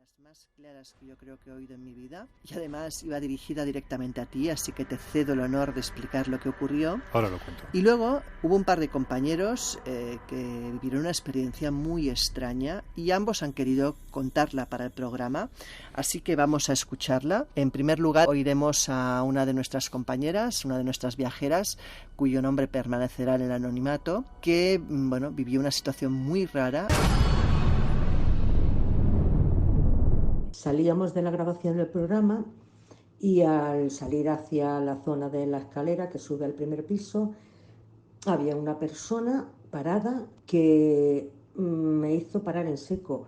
las más claras que yo creo que he oído en mi vida, y además iba dirigida directamente a ti, así que te cedo el honor de explicar lo que ocurrió. Ahora lo cuento. Y luego hubo un par de compañeros que vivieron una experiencia muy extraña y ambos han querido contarla para el programa, así que vamos a escucharla. En primer lugar, oiremos a una de nuestras compañeras, una de nuestras viajeras, cuyo nombre permanecerá en el anonimato, que vivió una situación muy rara. Salíamos de la grabación del programa y al salir hacia la zona de la escalera que sube al primer piso, había una persona parada que me hizo parar en seco.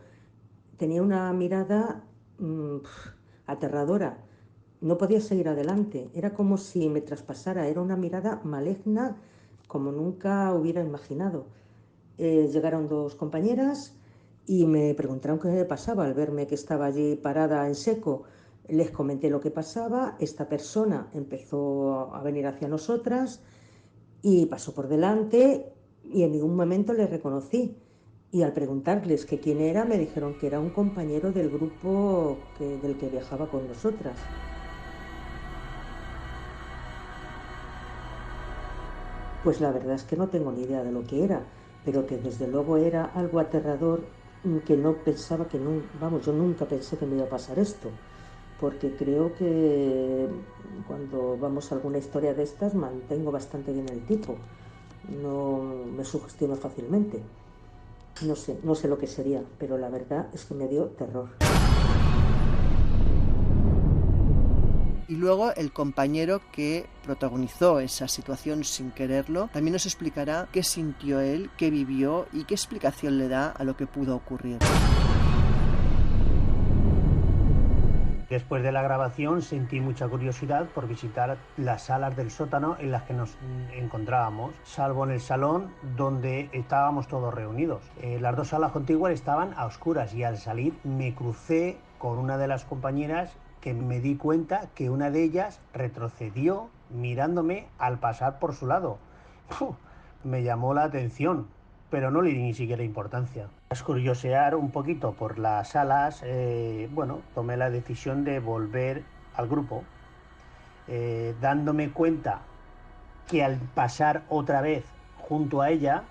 Tenía una mirada aterradora. No podía seguir adelante. Era como si me traspasara. Era una mirada maligna como nunca hubiera imaginado. Llegaron dos compañeras y me preguntaron qué me pasaba al verme que estaba allí parada en seco. Les comenté lo que pasaba. Esta persona empezó a venir hacia nosotras y pasó por delante y en ningún momento le reconocí. Y al preguntarles que quién era, me dijeron que era un compañero del grupo del que viajaba con nosotras. Pues la verdad es que no tengo ni idea de lo que era, pero que desde luego era algo aterrador, que no pensaba que yo nunca pensé que me iba a pasar esto, porque creo que cuando vamos a alguna historia de estas mantengo bastante bien el tipo, no me sugestiono fácilmente. No sé lo que sería, pero la verdad es que me dio terror. Y luego el compañero que protagonizó esa situación sin quererlo también nos explicará qué sintió él, qué vivió y qué explicación le da a lo que pudo ocurrir. Después de la grabación sentí mucha curiosidad por visitar las salas del sótano en las que nos encontrábamos, salvo en el salón donde estábamos todos reunidos. Las dos salas contiguas estaban a oscuras y al salir me crucé con una de las compañeras que me di cuenta que una de ellas retrocedió mirándome al pasar por su lado. Me llamó la atención, pero no le di ni siquiera importancia. Tras curiosear un poquito por las salas, tomé la decisión de volver al grupo, dándome cuenta que al pasar otra vez junto a ella,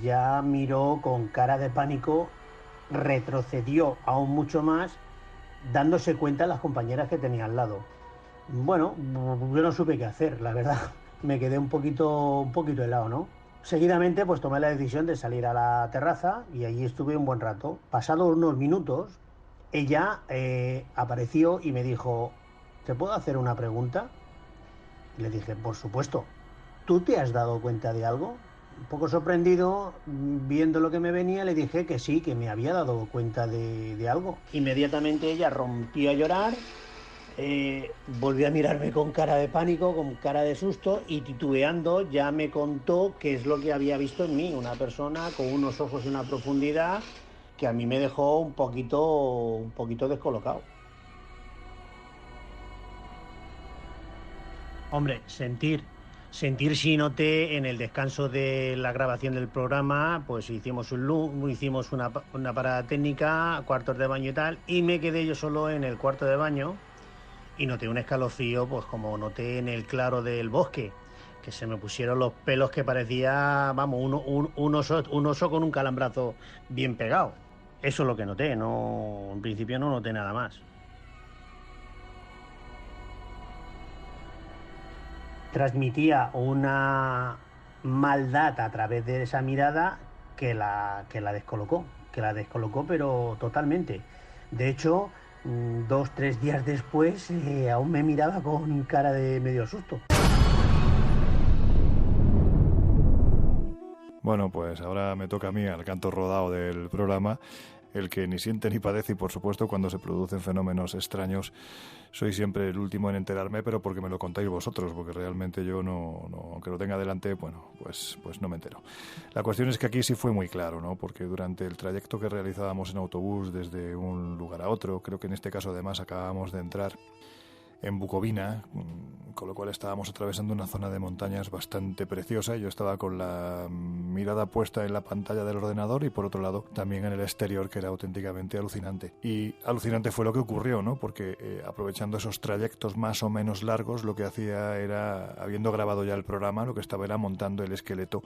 ya miró con cara de pánico, retrocedió aún mucho más, dándose cuenta las compañeras que tenía al lado. Bueno, yo no supe qué hacer, la verdad. Me quedé un poquito helado, ¿no? Seguidamente pues tomé la decisión de salir a la terraza y allí estuve un buen rato. Pasados unos minutos, ella apareció y me dijo: ¿te puedo hacer una pregunta? Y le dije: por supuesto. ¿Tú te has dado cuenta de algo? Un poco sorprendido, viendo lo que me venía, le dije que sí, que me había dado cuenta de algo. Inmediatamente ella rompió a llorar. Volvió a mirarme con cara de pánico, con cara de susto, y titubeando ya me contó qué es lo que había visto en mí, una persona con unos ojos y una profundidad que a mí me dejó un poquito descolocado. Hombre, sentir sí noté en el descanso de la grabación del programa, pues hicimos una parada técnica, cuartos de baño y tal, y me quedé yo solo en el cuarto de baño. Y noté un escalofrío, pues como noté en el claro del bosque, que se me pusieron los pelos que parecía, un oso con un calambrazo bien pegado. Eso es lo que noté, no, en principio no noté nada más. Transmitía una maldad a través de esa mirada que la descolocó, pero totalmente. De hecho, 2-3 días después aún me miraba con cara de medio susto. Bueno, pues ahora me toca a mí, al canto rodado del programa, el que ni siente ni padece, y por supuesto cuando se producen fenómenos extraños soy siempre el último en enterarme, pero porque me lo contáis vosotros, porque realmente yo no aunque lo tenga delante, bueno, pues no me entero. La cuestión es que aquí sí fue muy claro, ¿no? Porque durante el trayecto que realizábamos en autobús desde un lugar a otro, creo que en este caso además acabábamos de entrar en Bucovina, con lo cual estábamos atravesando una zona de montañas bastante preciosa. Yo estaba con la mirada puesta en la pantalla del ordenador y por otro lado también en el exterior, que era auténticamente alucinante. Y alucinante fue lo que ocurrió, ¿no? Porque aprovechando esos trayectos más o menos largos, lo que hacía era, habiendo grabado ya el programa, lo que estaba era montando el esqueleto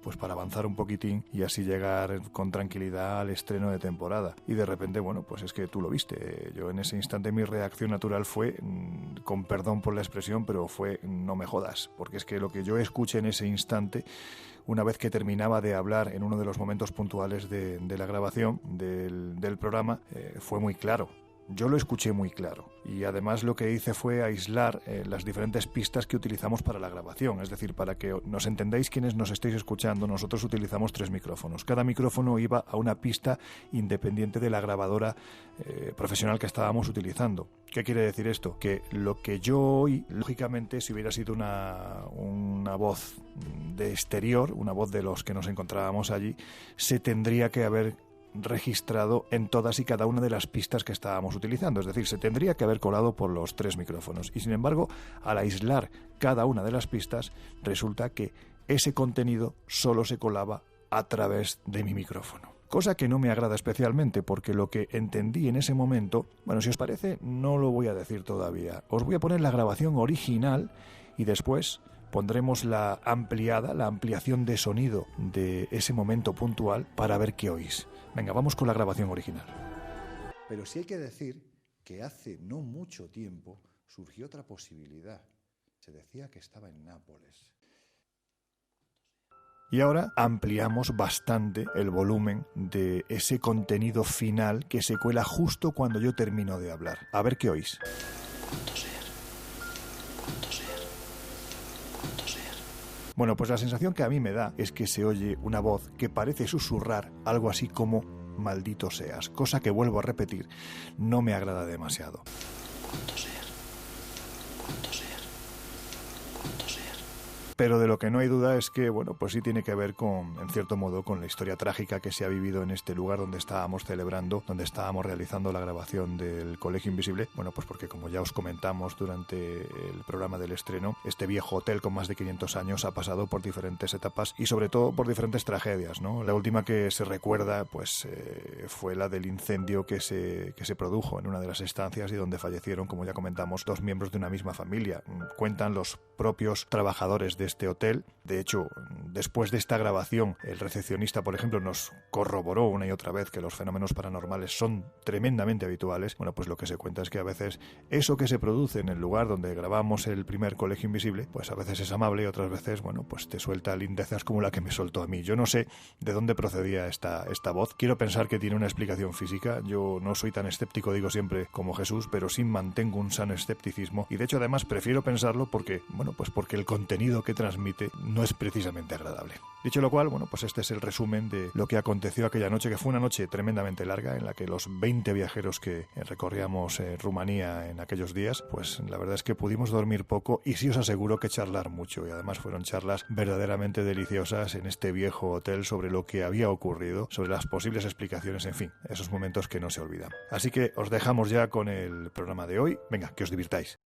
pues para avanzar un poquitín y así llegar con tranquilidad al estreno de temporada. Y de repente, bueno, pues es que tú lo viste. Yo en ese instante mi reacción natural fue, con perdón por la expresión, pero fue no me jodas, porque es que lo que yo escuché en ese instante, una vez que terminaba de hablar en uno de los momentos puntuales de la grabación del programa, fue muy claro. Yo lo escuché muy claro y además lo que hice fue aislar las diferentes pistas que utilizamos para la grabación. Es decir, para que nos entendáis quienes nos estéis escuchando, nosotros utilizamos 3 micrófonos. Cada micrófono iba a una pista independiente de la grabadora profesional que estábamos utilizando. ¿Qué quiere decir esto? Que lo que yo oí, lógicamente, si hubiera sido una voz de exterior, una voz de los que nos encontrábamos allí, se tendría que haber registrado en todas y cada una de las pistas que estábamos utilizando, es decir, se tendría que haber colado por los 3 micrófonos y sin embargo, al aislar cada una de las pistas, resulta que ese contenido solo se colaba a través de mi micrófono. Cosa que no me agrada especialmente porque lo que entendí en ese momento, bueno, si os parece, no lo voy a decir todavía. Os voy a poner la grabación original y después pondremos la ampliación de sonido de ese momento puntual para ver qué oís. Venga, vamos con la grabación original. Pero sí hay que decir que hace no mucho tiempo surgió otra posibilidad. Se decía que estaba en Nápoles. Y ahora ampliamos bastante el volumen de ese contenido final que se cuela justo cuando yo termino de hablar. A ver qué oís. Bueno, pues la sensación que a mí me da es que se oye una voz que parece susurrar algo así como maldito seas, cosa que vuelvo a repetir, no me agrada demasiado. Pero de lo que no hay duda es que, bueno, pues sí tiene que ver en cierto modo, con la historia trágica que se ha vivido en este lugar donde estábamos celebrando, donde estábamos realizando la grabación del Colegio Invisible. Bueno, pues porque como ya os comentamos durante el programa del estreno, este viejo hotel con más de 500 años ha pasado por diferentes etapas y sobre todo por diferentes tragedias, ¿no? La última que se recuerda, pues, fue la del incendio que se produjo en una de las estancias y donde fallecieron, como ya comentamos, 2 miembros de una misma familia. Cuentan los propios trabajadores de este hotel. De hecho, después de esta grabación, el recepcionista, por ejemplo, nos corroboró una y otra vez que los fenómenos paranormales son tremendamente habituales. Bueno, pues lo que se cuenta es que a veces eso que se produce en el lugar donde grabamos el primer Colegio Invisible, pues a veces es amable y otras veces, bueno, pues te suelta lindezas como la que me soltó a mí. Yo no sé de dónde procedía esta voz. Quiero pensar que tiene una explicación física. Yo no soy tan escéptico, digo siempre, como Jesús, pero sí mantengo un sano escepticismo y de hecho además prefiero pensarlo porque, bueno, pues porque el contenido que transmite no es precisamente agradable. Dicho lo cual, bueno, pues este es el resumen de lo que aconteció aquella noche, que fue una noche tremendamente larga en la que los 20 viajeros que recorríamos Rumanía en aquellos días, pues la verdad es que pudimos dormir poco y sí os aseguro que charlar mucho, y además fueron charlas verdaderamente deliciosas en este viejo hotel sobre lo que había ocurrido, sobre las posibles explicaciones, en fin, esos momentos que no se olvidan. Así que os dejamos ya con el programa de hoy. Venga, que os divirtáis.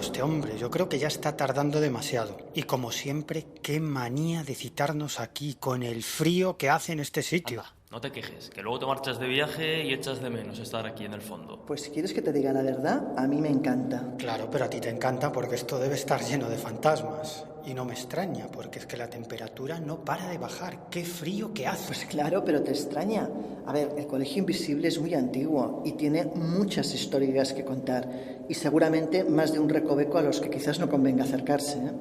Este hombre, yo creo que ya está tardando demasiado. Y como siempre, qué manía de citarnos aquí con el frío que hace en este sitio. Anda, no te quejes, que luego te marchas de viaje y echas de menos estar aquí en el fondo. Pues si quieres que te diga la verdad, a mí me encanta. Claro, pero a ti te encanta porque esto debe estar lleno de fantasmas. Y no me extraña, porque es que la temperatura no para de bajar. ¡Qué frío que hace! Pues claro, pero te extraña. A ver, el Colegio Invisible es muy antiguo y tiene muchas historias que contar. Y seguramente más de un recoveco a los que quizás no convenga acercarse, ¿eh?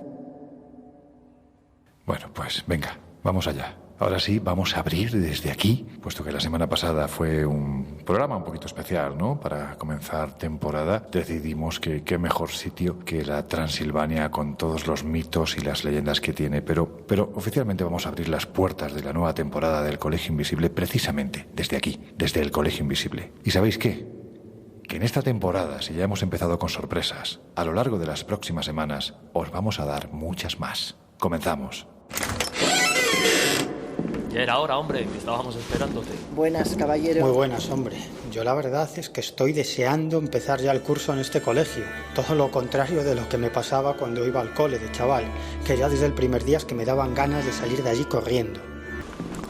Bueno, pues venga, vamos allá. Ahora sí, vamos a abrir desde aquí, puesto que la semana pasada fue un programa un poquito especial, ¿no? Para comenzar temporada, decidimos que qué mejor sitio que la Transilvania con todos los mitos y las leyendas que tiene. Pero oficialmente vamos a abrir las puertas de la nueva temporada del Colegio Invisible precisamente desde aquí, desde el Colegio Invisible. ¿Y sabéis qué? Que en esta temporada, si ya hemos empezado con sorpresas, a lo largo de las próximas semanas os vamos a dar muchas más. Comenzamos. Ya era hora, hombre, que estábamos esperándote. Buenas, caballero. Muy buenas, hombre. Yo la verdad es que estoy deseando empezar ya el curso en este colegio. Todo lo contrario de lo que me pasaba cuando iba al cole de chaval, que ya desde el primer día es que me daban ganas de salir de allí corriendo.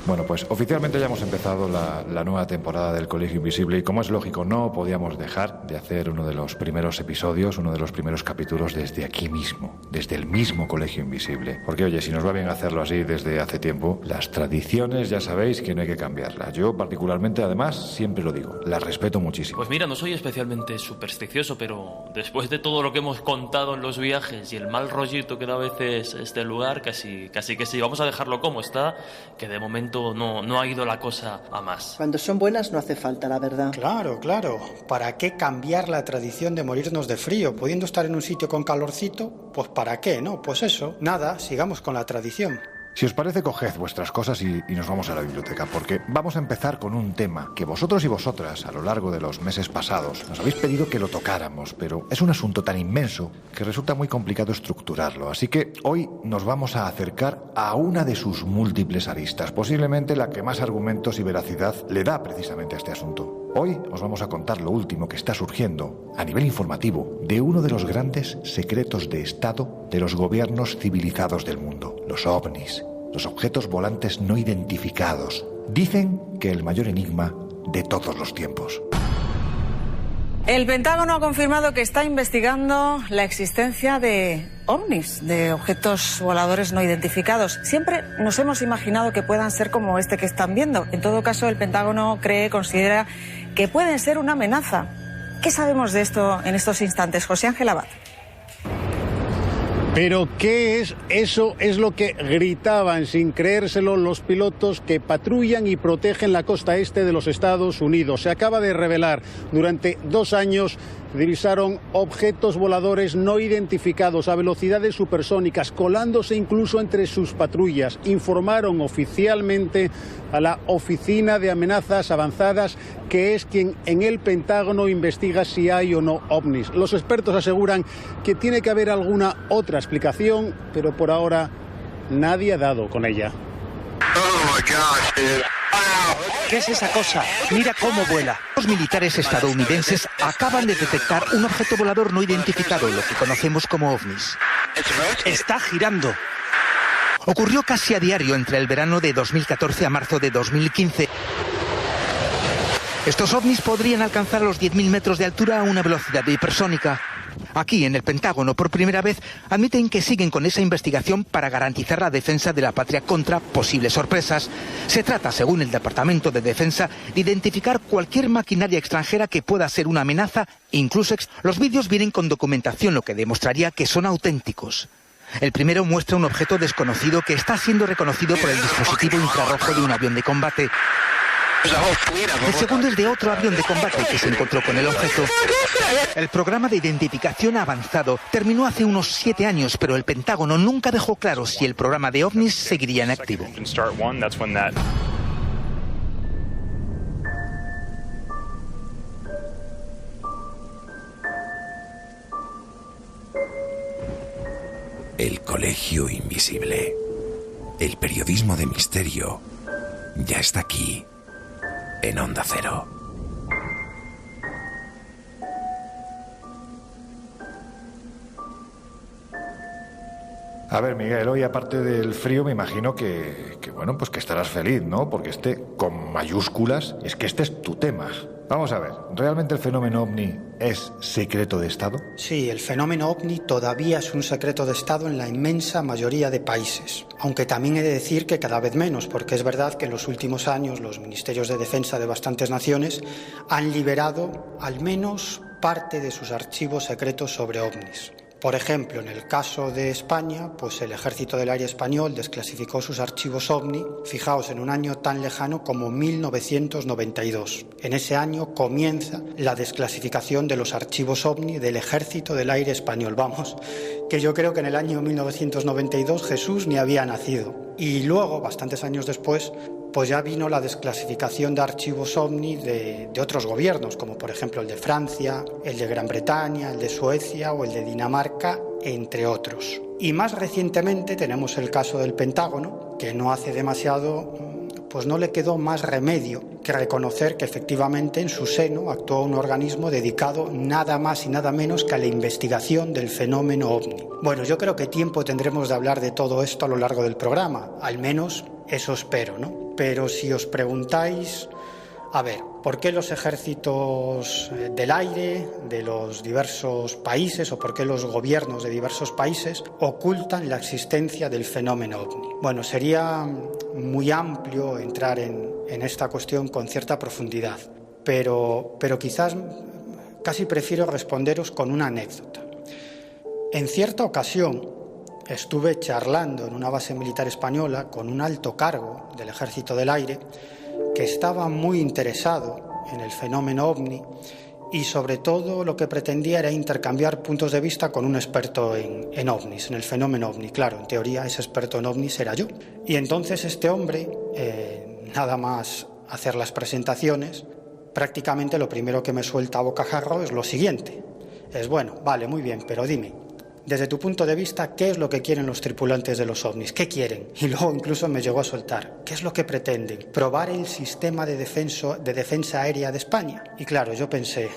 Bueno, pues oficialmente ya hemos empezado la nueva temporada del Colegio Invisible y como es lógico no podíamos dejar de hacer uno de los primeros episodios, uno de los primeros capítulos desde aquí mismo, desde el mismo Colegio Invisible. Porque oye, si nos va bien hacerlo así desde hace tiempo, las tradiciones ya sabéis que no hay que cambiarlas. Yo particularmente además siempre lo digo, las respeto muchísimo. Pues mira, no soy especialmente supersticioso, pero después de todo lo que hemos contado en los viajes y el mal rollito que da a veces este lugar, casi que sí, vamos a dejarlo como está, que de momento no ha ido la cosa a más. Cuando son buenas no hace falta, la verdad. Claro. ¿Para qué cambiar la tradición de morirnos de frío? Pudiendo estar en un sitio con calorcito, pues ¿para qué, no? Pues eso, nada, sigamos con la tradición. Si os parece, coged vuestras cosas y nos vamos a la biblioteca, porque vamos a empezar con un tema que vosotros y vosotras, a lo largo de los meses pasados, nos habéis pedido que lo tocáramos, pero es un asunto tan inmenso que resulta muy complicado estructurarlo. Así que hoy nos vamos a acercar a una de sus múltiples aristas, posiblemente la que más argumentos y veracidad le da precisamente a este asunto. Hoy os vamos a contar lo último que está surgiendo, a nivel informativo, de uno de los grandes secretos de Estado de los gobiernos civilizados del mundo, los ovnis, los objetos volantes no identificados. Dicen que el mayor enigma de todos los tiempos. El Pentágono ha confirmado que está investigando la existencia de ovnis, de objetos voladores no identificados. Siempre nos hemos imaginado que puedan ser como este que están viendo. En todo caso, el Pentágono considera que pueden ser una amenaza. ¿Qué sabemos de esto en estos instantes? José Ángel Abad. ¿Pero qué es eso? Es lo que gritaban sin creérselo los pilotos que patrullan y protegen la costa este de los Estados Unidos. Se acaba de revelar, durante 2 años divisaron objetos voladores no identificados a velocidades supersónicas, colándose incluso entre sus patrullas. Informaron oficialmente a la Oficina de Amenazas Avanzadas, que es quien en el Pentágono investiga si hay o no ovnis. Los expertos aseguran que tiene que haber alguna otra explicación, pero por ahora nadie ha dado con ella. ¿Qué es esa cosa? Mira cómo vuela. Los militares estadounidenses acaban de detectar un objeto volador no identificado, lo que conocemos como ovnis. Está girando. Ocurrió casi a diario entre el verano de 2014 a marzo de 2015. Estos ovnis podrían alcanzar los 10.000 metros de altura a una velocidad hipersónica. Aquí, en el Pentágono, por primera vez, admiten que siguen con esa investigación para garantizar la defensa de la patria contra posibles sorpresas. Se trata, según el Departamento de Defensa, de identificar cualquier maquinaria extranjera que pueda ser una amenaza, incluso los vídeos vienen con documentación, lo que demostraría que son auténticos. El primero muestra un objeto desconocido que está siendo reconocido por el dispositivo infrarrojo de un avión de combate. El segundo es de otro avión de combate que se encontró con el objeto. El programa de identificación avanzado terminó hace unos 7 años, pero el Pentágono nunca dejó claro si el programa de ovnis seguiría en activo. El Colegio Invisible. El periodismo de misterio ya está aquí, en Onda Cero. A ver, Miguel, hoy aparte del frío me imagino que estarás feliz, ¿no? Porque con mayúsculas, es que este es tu tema. Vamos a ver, ¿realmente el fenómeno ovni es secreto de Estado? Sí, el fenómeno ovni todavía es un secreto de Estado en la inmensa mayoría de países. Aunque también he de decir que cada vez menos, porque es verdad que en los últimos años los ministerios de defensa de bastantes naciones han liberado al menos parte de sus archivos secretos sobre ovnis. Por ejemplo, en el caso de España, pues el Ejército del Aire Español desclasificó sus archivos OVNI, fijaos, en un año tan lejano como 1992. En ese año comienza la desclasificación de los archivos OVNI del Ejército del Aire Español. Vamos, que yo creo que en el año 1992 Jesús ni había nacido. Y luego, bastantes años después, pues ya vino la desclasificación de archivos OVNI de otros gobiernos, como por ejemplo el de Francia, el de Gran Bretaña, el de Suecia o el de Dinamarca, entre otros. Y más recientemente tenemos el caso del Pentágono, que no hace demasiado, pues no le quedó más remedio que reconocer que efectivamente en su seno actuó un organismo dedicado nada más y nada menos que a la investigación del fenómeno OVNI. Bueno, yo creo que tiempo tendremos de hablar de todo esto a lo largo del programa, al menos eso espero, ¿no? Pero si os preguntáis, a ver, ¿por qué los ejércitos del aire de los diversos países o por qué los gobiernos de diversos países ocultan la existencia del fenómeno OVNI? Bueno, sería muy amplio entrar en esta cuestión con cierta profundidad, pero quizás casi prefiero responderos con una anécdota. En cierta ocasión estuve charlando en una base militar española con un alto cargo del Ejército del Aire que estaba muy interesado en el fenómeno OVNI y sobre todo lo que pretendía era intercambiar puntos de vista con un experto en OVNIs, en el fenómeno OVNI. Claro, en teoría ese experto en OVNIs era yo. Y entonces este hombre, nada más hacer las presentaciones, prácticamente lo primero que me suelta a bocajarro es lo siguiente. Es bueno, vale, muy bien, pero dime, desde tu punto de vista, ¿qué es lo que quieren los tripulantes de los OVNIs? ¿Qué quieren? Y luego incluso me llegó a soltar. ¿Qué es lo que pretenden? ¿Probar el sistema de defensa aérea de España? Y claro, yo pensé,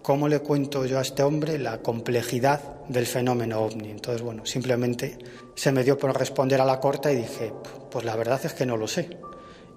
¿cómo le cuento yo a este hombre la complejidad del fenómeno OVNI? Entonces, bueno, simplemente se me dio por responder a la corta y dije, pues la verdad es que no lo sé.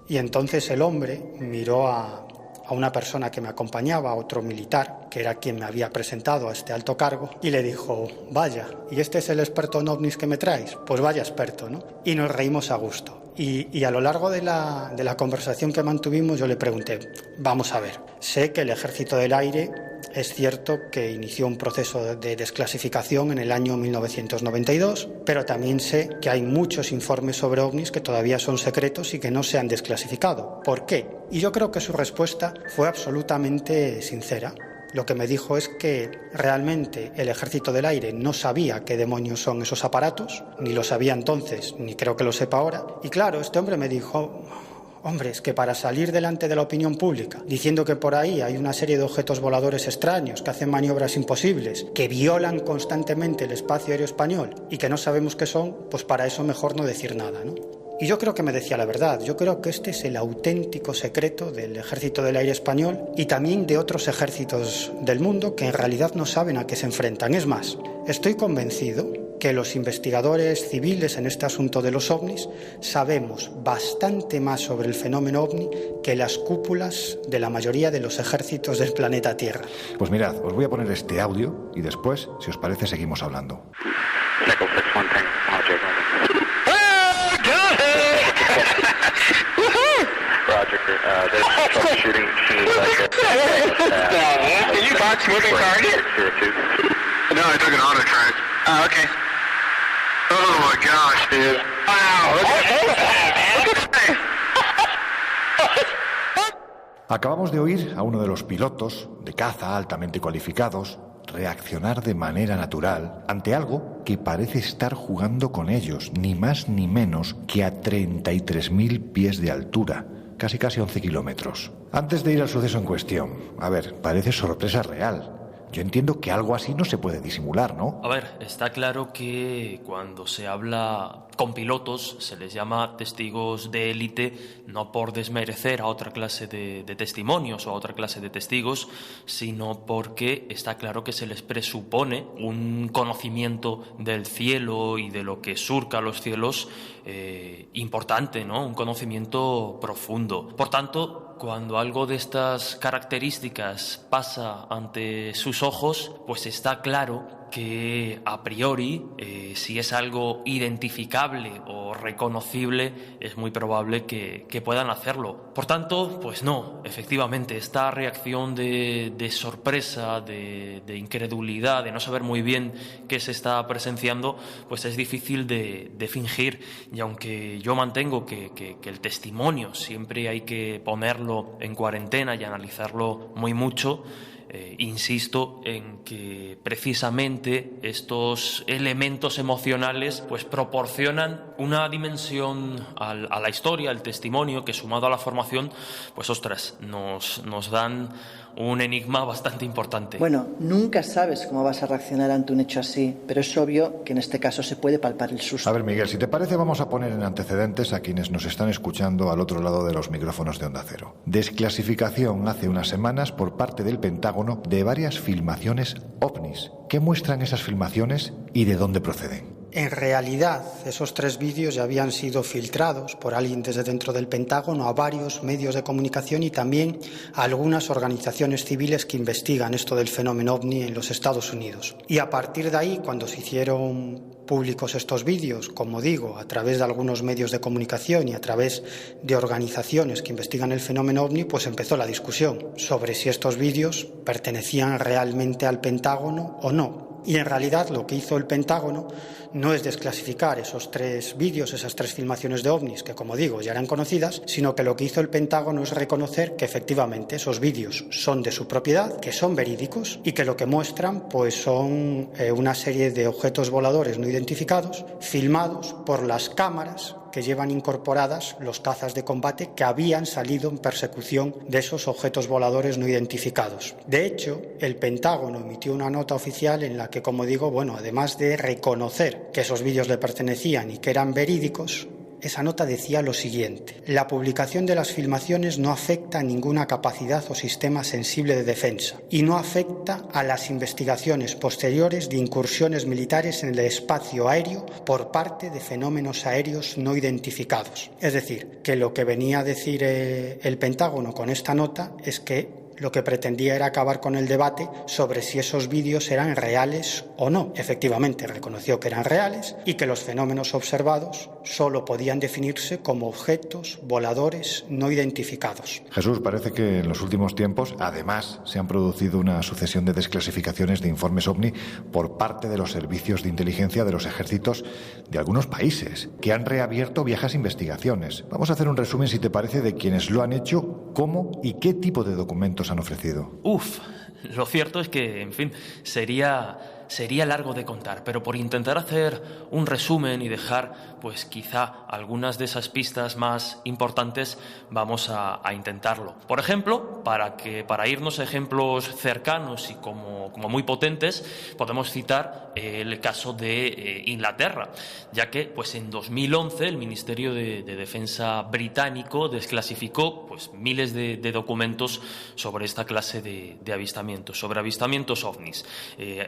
Y entonces el hombre miró a una persona que me acompañaba, a otro militar, que era quien me había presentado a este alto cargo, y le dijo, vaya, ¿y este es el experto en OVNIs que me traes? Pues vaya experto, ¿no? Y nos reímos a gusto. Y a lo largo de la conversación que mantuvimos yo le pregunté, vamos a ver, sé que el Ejército del Aire es cierto que inició un proceso de desclasificación en el año 1992, pero también sé que hay muchos informes sobre OVNIs que todavía son secretos y que no se han desclasificado. ¿Por qué? Y yo creo que su respuesta fue absolutamente sincera. Lo que me dijo es que realmente el Ejército del Aire no sabía qué demonios son esos aparatos, ni lo sabía entonces, ni creo que lo sepa ahora. Y claro, este hombre me dijo, hombre, es que para salir delante de la opinión pública, diciendo que por ahí hay una serie de objetos voladores extraños que hacen maniobras imposibles, que violan constantemente el espacio aéreo español y que no sabemos qué son, pues para eso mejor no decir nada, ¿no? Y yo creo que me decía la verdad. Yo creo que este es el auténtico secreto del Ejército del Aire Español y también de otros ejércitos del mundo que en realidad no saben a qué se enfrentan. Es más, estoy convencido que los investigadores civiles en este asunto de los OVNIs sabemos bastante más sobre el fenómeno OVNI que las cúpulas de la mayoría de los ejércitos del planeta Tierra. Pues mirad, os voy a poner este audio y después, si os parece, seguimos hablando. Did you box moving target? No, I took an auto track. Oh, okay. Oh my gosh, dude. Wow, look at that. Acabamos de oír a uno de los pilotos de caza altamente cualificados reaccionar de manera natural ante algo que parece estar jugando con ellos, ni más ni menos que a 33.000 pies de altura, casi 11 kilómetros. Antes de ir al suceso en cuestión, a ver, parece sorpresa real. Yo entiendo que algo así no se puede disimular, ¿no? A ver, está claro que cuando se habla con pilotos se les llama testigos de élite, no por desmerecer a otra clase de testimonios o a otra clase de testigos, sino porque está claro que se les presupone un conocimiento del cielo y de lo que surca los cielos importante, ¿no? Un conocimiento profundo. Por tanto, cuando algo de estas características pasa ante sus ojos, pues está claro que a priori, si es algo identificable o reconocible, es muy probable que puedan hacerlo. Por tanto, pues no, efectivamente, esta reacción de sorpresa, de incredulidad, de no saber muy bien qué se está presenciando, pues es difícil de fingir. Y aunque yo mantengo que el testimonio siempre hay que ponerlo en cuarentena y analizarlo muy mucho, insisto en que precisamente estos elementos emocionales pues proporcionan una dimensión a la historia, al testimonio, que sumado a la formación, pues ostras, nos dan un enigma bastante importante. Bueno, nunca sabes cómo vas a reaccionar ante un hecho así, pero es obvio que en este caso se puede palpar el susto. A ver, Miguel, si te parece, vamos a poner en antecedentes a quienes nos están escuchando al otro lado de los micrófonos de Onda Cero. Desclasificación hace unas semanas por parte del Pentágono de varias filmaciones ovnis. ¿Qué muestran esas filmaciones y de dónde proceden? En realidad, esos 3 vídeos ya habían sido filtrados por alguien desde dentro del Pentágono a varios medios de comunicación y también a algunas organizaciones civiles que investigan esto del fenómeno ovni en los Estados Unidos. Y a partir de ahí, cuando se hicieron públicos estos vídeos, como digo, a través de algunos medios de comunicación y a través de organizaciones que investigan el fenómeno ovni, pues empezó la discusión sobre si estos vídeos pertenecían realmente al Pentágono o no. Y en realidad lo que hizo el Pentágono no es desclasificar esos 3 vídeos, esas 3 filmaciones de ovnis, que como digo ya eran conocidas, sino que lo que hizo el Pentágono es reconocer que efectivamente esos vídeos son de su propiedad, que son verídicos y que lo que muestran pues son una serie de objetos voladores no identificados filmados por las cámaras que llevan incorporadas los cazas de combate que habían salido en persecución de esos objetos voladores no identificados. De hecho, el Pentágono emitió una nota oficial en la que, como digo, además de reconocer que esos vídeos le pertenecían y que eran verídicos, esa nota decía lo siguiente: la publicación de las filmaciones no afecta a ninguna capacidad o sistema sensible de defensa y no afecta a las investigaciones posteriores de incursiones militares en el espacio aéreo por parte de fenómenos aéreos no identificados. Es decir, que lo que venía a decir el Pentágono con esta nota es que lo que pretendía era acabar con el debate sobre si esos vídeos eran reales o no. Efectivamente, reconoció que eran reales y que los fenómenos observados solo podían definirse como objetos voladores no identificados. Jesús, parece que en los últimos tiempos, además, se han producido una sucesión de desclasificaciones de informes OVNI por parte de los servicios de inteligencia de los ejércitos de algunos países, que han reabierto viejas investigaciones. Vamos a hacer un resumen, si te parece, de quienes lo han hecho, cómo y qué tipo de documentos han ofrecido. Lo cierto es que, en fin, sería largo de contar, pero por intentar hacer un resumen y dejar, pues quizá algunas de esas pistas más importantes, vamos a intentarlo. Por ejemplo, para irnos a ejemplos cercanos y como muy potentes, podemos citar el caso de Inglaterra, ya que pues en 2011 el Ministerio de Defensa británico desclasificó pues miles de documentos sobre esta clase de avistamientos, sobre avistamientos ovnis,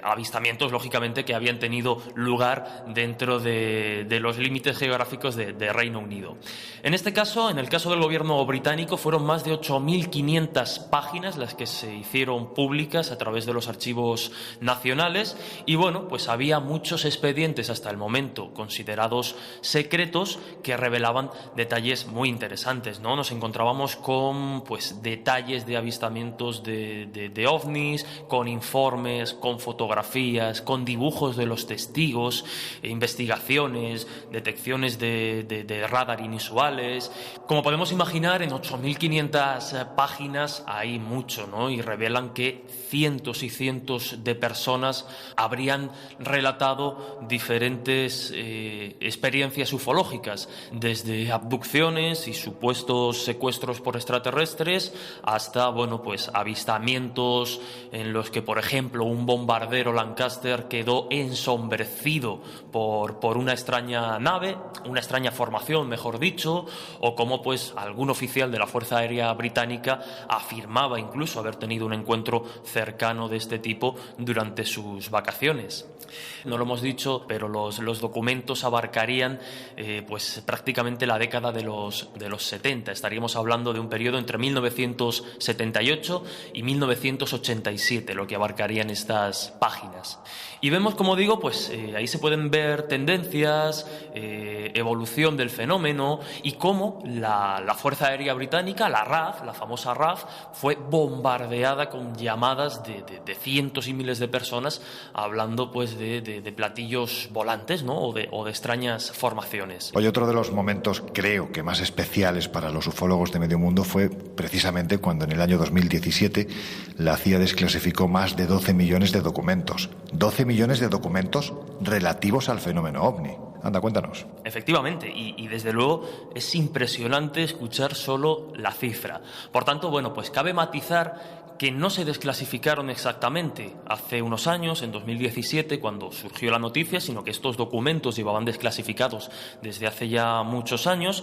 avistamientos lógicamente que habían tenido lugar dentro de los límites geográficos de Reino Unido. En este caso, en el caso del gobierno británico, fueron más de 8.500 páginas las que se hicieron públicas a través de los archivos nacionales y bueno, pues había muchos expedientes hasta el momento considerados secretos que revelaban detalles muy interesantes, ¿no? Nos encontrábamos con pues detalles de avistamientos de ovnis, con informes, con fotografías, con dibujos de los testigos, investigaciones, detecciones de radar inusuales. Como podemos imaginar, en 8.500 páginas hay mucho, ¿no? Y revelan que cientos y cientos de personas habrían relatado diferentes experiencias ufológicas, desde abducciones y supuestos secuestros por extraterrestres hasta, bueno, pues avistamientos en los que, por ejemplo, un bombardero Lancaster quedó ensombrecido por una extraña nave, una extraña formación, mejor dicho, o como pues algún oficial de la Fuerza Aérea Británica afirmaba incluso haber tenido un encuentro cercano de este tipo durante sus vacaciones. No lo hemos dicho, pero los documentos abarcarían pues prácticamente la década de los 70. Estaríamos hablando de un periodo entre 1978 y 1987, lo que abarcarían estas páginas. Y vemos, como digo, pues ahí se pueden ver tendencias, evolución del fenómeno y cómo la Fuerza Aérea Británica, la RAF, la famosa RAF, fue bombardeada con llamadas de cientos y miles de personas hablando pues de platillos volantes, ¿no? o de extrañas formaciones. Oye, otro de los momentos creo que más especiales para los ufólogos de medio mundo fue precisamente cuando en el año 2017 la CIA desclasificó más de 12 millones de documentos. 12 millones de documentos relativos al fenómeno OVNI. Anda, cuéntanos. Efectivamente, y desde luego es impresionante escuchar solo la cifra. Por tanto, bueno, pues cabe matizar que no se desclasificaron exactamente hace unos años, en 2017, cuando surgió la noticia, sino que estos documentos llevaban desclasificados desde hace ya muchos años,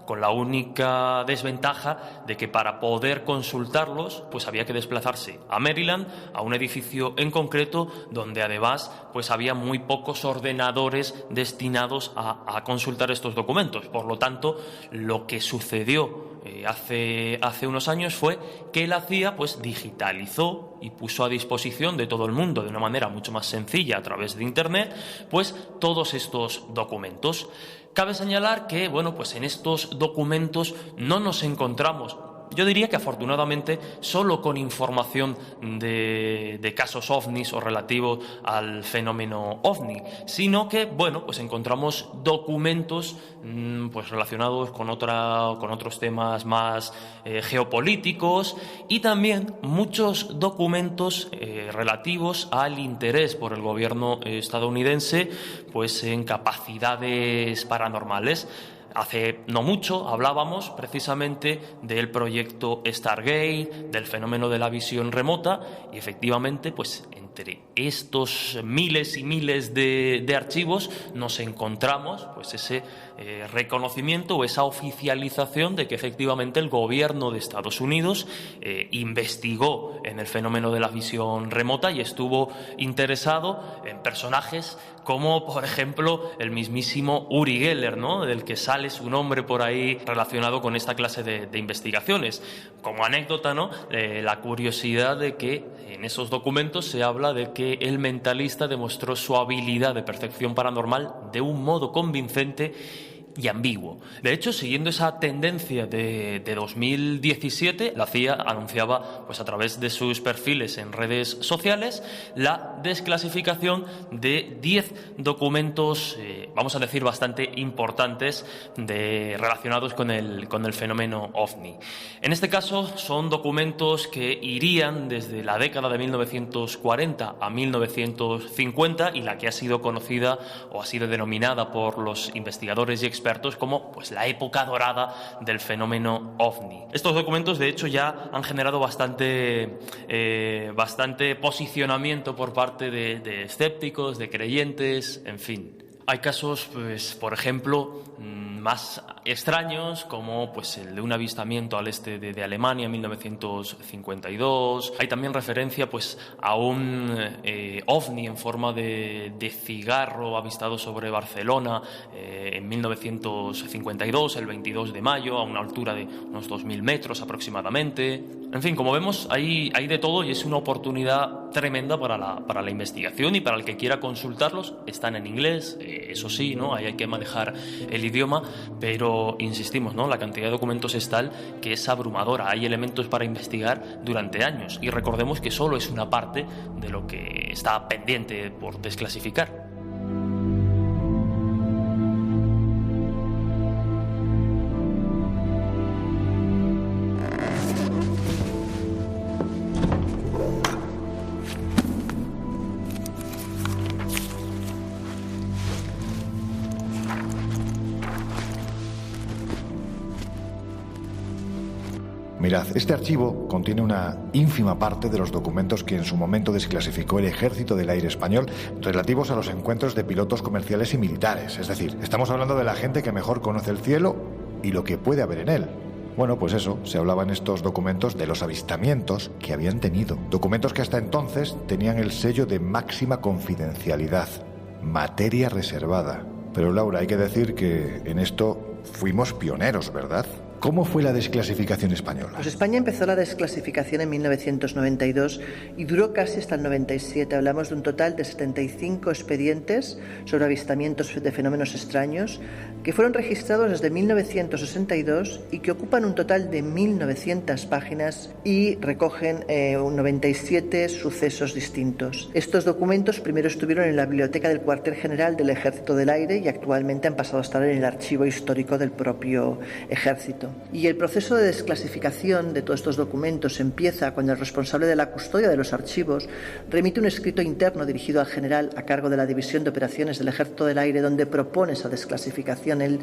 con la única desventaja de que para poder consultarlos pues había que desplazarse a Maryland, a un edificio en concreto donde además pues había muy pocos ordenadores destinados a consultar estos documentos. Por lo tanto, lo que sucedió hace unos años fue que la CIA pues digitalizó y puso a disposición de todo el mundo de una manera mucho más sencilla a través de Internet pues todos estos documentos. Cabe señalar que, bueno, pues en estos documentos no nos encontramos, yo diría que afortunadamente, solo con información de casos ovnis o relativos al fenómeno ovni, sino que, bueno, pues encontramos documentos pues relacionados con otros temas más geopolíticos y también muchos documentos relativos al interés por el gobierno estadounidense pues en capacidades paranormales. Hace no mucho hablábamos precisamente del proyecto Stargate, del fenómeno de la visión remota y efectivamente pues entre estos miles y miles de archivos nos encontramos pues ese reconocimiento o esa oficialización de que efectivamente el gobierno de Estados Unidos investigó en el fenómeno de la visión remota y estuvo interesado en personajes como, por ejemplo, el mismísimo Uri Geller, ¿no? Del que sale su nombre por ahí relacionado con esta clase de investigaciones. Como anécdota, ¿no? La curiosidad de que en esos documentos se habla de que el mentalista demostró su habilidad de percepción paranormal de un modo convincente y ambiguo. De hecho, siguiendo esa tendencia de 2017, la CIA anunciaba pues a través de sus perfiles en redes sociales la desclasificación de 10 documentos, vamos a decir, bastante importantes relacionados con el fenómeno OVNI. En este caso, son documentos que irían desde la década de 1940 a 1950 y la que ha sido conocida o ha sido denominada por los investigadores y expertos como pues la época dorada del fenómeno OVNI. Estos documentos de hecho ya han generado bastante posicionamiento por parte de escépticos, de creyentes, en fin. Hay casos, pues, por ejemplo, más extraños, como pues el de un avistamiento al este de Alemania en 1952. Hay también referencia pues a un ovni en forma de cigarro avistado sobre Barcelona en 1952, el 22 de mayo, a una altura de unos 2.000 metros aproximadamente. En fin, como vemos, hay de todo y es una oportunidad tremenda para la investigación y para el que quiera consultarlos. Están en inglés, eso sí, ¿no? Ahí hay que manejar el idioma, pero insistimos, ¿no? La cantidad de documentos es tal que es abrumadora. Hay elementos para investigar durante años y recordemos que solo es una parte de lo que está pendiente por desclasificar. Mirad, este archivo contiene una ínfima parte de los documentos que en su momento desclasificó el Ejército del Aire Español relativos a los encuentros de pilotos comerciales y militares. Es decir, estamos hablando de la gente que mejor conoce el cielo y lo que puede haber en él. Bueno, pues eso, se hablaba en estos documentos de los avistamientos que habían tenido. Documentos que hasta entonces tenían el sello de máxima confidencialidad, materia reservada. Pero Laura, hay que decir que en esto fuimos pioneros, ¿verdad? ¿Cómo fue la desclasificación española? Pues España empezó la desclasificación en 1992 y duró casi hasta el 97. Hablamos de un total de 75 expedientes sobre avistamientos de fenómenos extraños que fueron registrados desde 1962 y que ocupan un total de 1.900 páginas y recogen 97 sucesos distintos. Estos documentos primero estuvieron en la biblioteca del Cuartel General del Ejército del Aire y actualmente han pasado a estar en el archivo histórico del propio Ejército. Y el proceso de desclasificación de todos estos documentos empieza cuando el responsable de la custodia de los archivos remite un escrito interno dirigido al general a cargo de la División de Operaciones del Ejército del Aire donde propone esa desclasificación. Él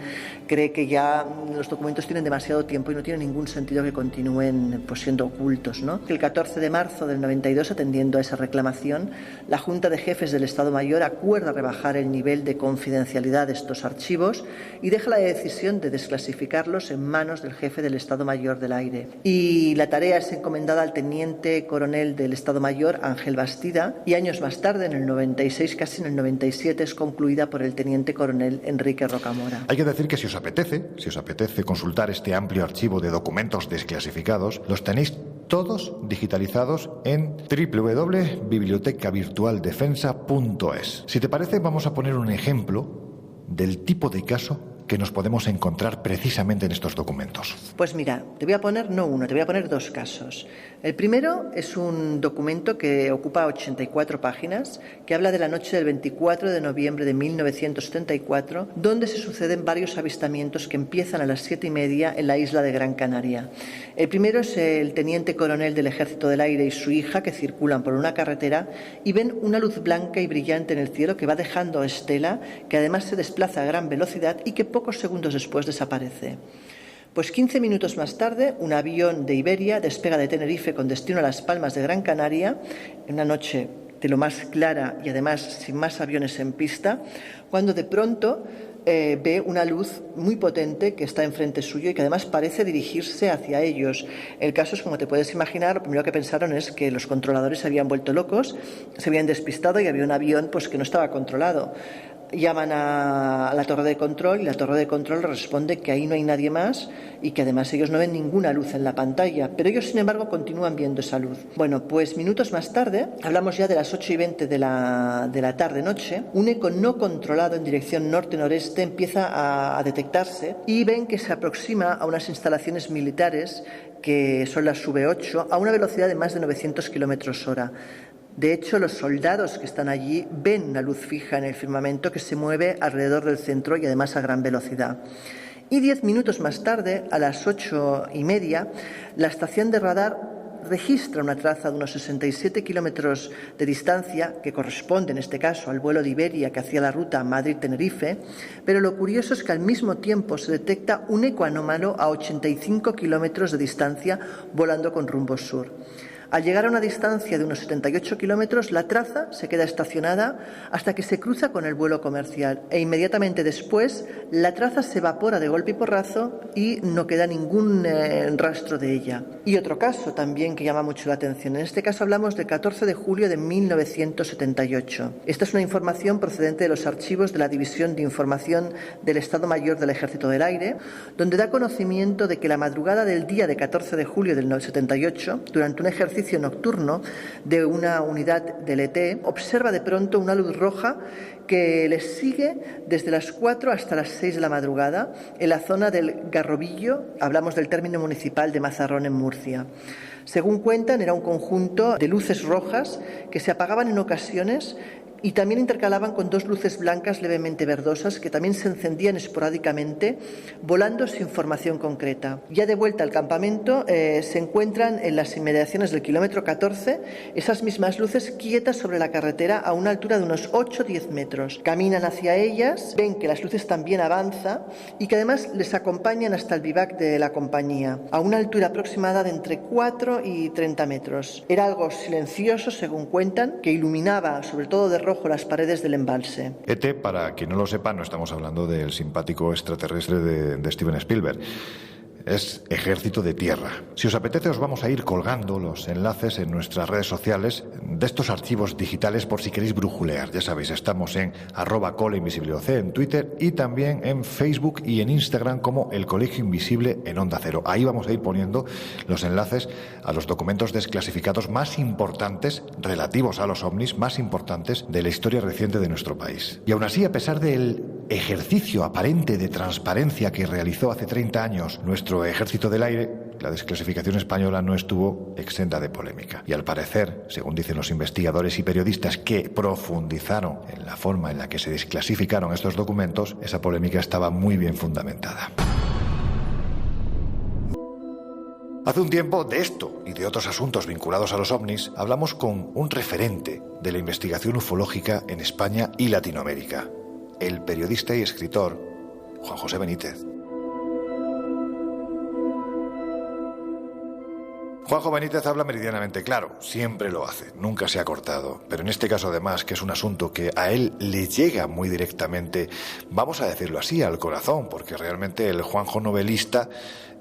cree que ya los documentos tienen demasiado tiempo y no tiene ningún sentido que continúen siendo ocultos, ¿no? El 14 de marzo del 92, atendiendo a esa reclamación, la Junta de Jefes del Estado Mayor acuerda rebajar el nivel de confidencialidad de estos archivos y deja la decisión de desclasificarlos en manos del jefe del Estado Mayor del Aire. Y la tarea es encomendada al teniente coronel del Estado Mayor, Ángel Bastida, y años más tarde, en el 96, casi en el 97, es concluida por el teniente coronel Enrique Rocamora. Hay que decir que si os apetece consultar este amplio archivo de documentos desclasificados, los tenéis todos digitalizados en www.bibliotecavirtualdefensa.es. Si te parece, vamos a poner un ejemplo del tipo de caso que nos podemos encontrar precisamente en estos documentos. Pues mira, te voy a poner no uno, te voy a poner dos casos. El primero es un documento que ocupa 84 páginas, que habla de la noche del 24 de noviembre de 1974, donde se suceden varios avistamientos que empiezan a las 7:30 en la isla de Gran Canaria. El primero es el teniente coronel del Ejército del Aire y su hija que circulan por una carretera y ven una luz blanca y brillante en el cielo que va dejando estela, que además se desplaza a gran velocidad y que pocos segundos después desaparece. Pues 15 minutos más tarde, un avión de Iberia despega de Tenerife con destino a Las Palmas de Gran Canaria, en una noche de lo más clara y además sin más aviones en pista, cuando de pronto ve una luz muy potente que está enfrente suyo y que además parece dirigirse hacia ellos. El caso es, como te puedes imaginar, lo primero que pensaron es que los controladores se habían vuelto locos, se habían despistado y había un avión que no estaba controlado. Llaman a la torre de control y la torre de control responde que ahí no hay nadie más y que además ellos no ven ninguna luz en la pantalla, pero ellos sin embargo continúan viendo esa luz. Bueno, pues minutos más tarde, hablamos ya de las 8:20 de la tarde-noche, un eco no controlado en dirección norte-noreste empieza a detectarse y ven que se aproxima a unas instalaciones militares que son las V8 a una velocidad de más de 900 km/h. De hecho, los soldados que están allí ven una luz fija en el firmamento que se mueve alrededor del centro y además a gran velocidad. Y 10 minutos más tarde, a las 8:30, la estación de radar registra una traza de unos 67 kilómetros de distancia, que corresponde en este caso al vuelo de Iberia que hacía la ruta Madrid-Tenerife, pero lo curioso es que al mismo tiempo se detecta un eco anómalo a 85 kilómetros de distancia volando con rumbo sur. Al llegar a una distancia de unos 78 kilómetros, la traza se queda estacionada hasta que se cruza con el vuelo comercial e inmediatamente después la traza se evapora de golpe y porrazo y no queda ningún rastro de ella. Y otro caso también que llama mucho la atención. En este caso hablamos del 14 de julio de 1978. Esta es una información procedente de los archivos de la División de Información del Estado Mayor del Ejército del Aire, donde da conocimiento de que la madrugada del día de 14 de julio del 78, durante un ejercicio nocturno de una unidad del ET, observa de pronto una luz roja que les sigue desde las 4 hasta las 6 de la madrugada en la zona del Garrobillo, hablamos del término municipal de Mazarrón en Murcia. Según cuentan, era un conjunto de luces rojas que se apagaban en ocasiones y también intercalaban con dos luces blancas levemente verdosas que también se encendían esporádicamente, volando sin formación concreta. Ya de vuelta al campamento se encuentran en las inmediaciones del kilómetro 14 esas mismas luces quietas sobre la carretera a una altura de unos 8-10 metros. Caminan hacia ellas, ven que las luces también avanzan y que además les acompañan hasta el vivac de la compañía, a una altura aproximada de entre 4 y 30 metros. Era algo silencioso, según cuentan, que iluminaba sobre todo de rojo las paredes del embalse. ET, para quien no lo sepa, no estamos hablando del simpático extraterrestre de Steven Spielberg. es Ejército de Tierra. Si os apetece, os vamos a ir colgando los enlaces en nuestras redes sociales de estos archivos digitales por si queréis brujulear. Ya sabéis, estamos en @coleinvisibleoc en Twitter y también en Facebook y en Instagram como El Colegio Invisible en Onda Cero. Ahí vamos a ir poniendo los enlaces a los documentos desclasificados más importantes relativos a los ovnis, más importantes de la historia reciente de nuestro país. Y aún así, a pesar del ejercicio aparente de transparencia que realizó hace 30 años nuestro Ejército del Aire, la desclasificación española no estuvo exenta de polémica. Y al parecer, según dicen los investigadores y periodistas que profundizaron en la forma en la que se desclasificaron estos documentos, esa polémica estaba muy bien fundamentada. Hace un tiempo, de esto y de otros asuntos vinculados a los ovnis, hablamos con un referente de la investigación ufológica en España y Latinoamérica, el periodista y escritor Juan José Benítez. Juanjo Benítez habla meridianamente claro, siempre lo hace, nunca se ha cortado, pero en este caso además, que es un asunto que a él le llega muy directamente, vamos a decirlo así, al corazón, porque realmente el Juanjo novelista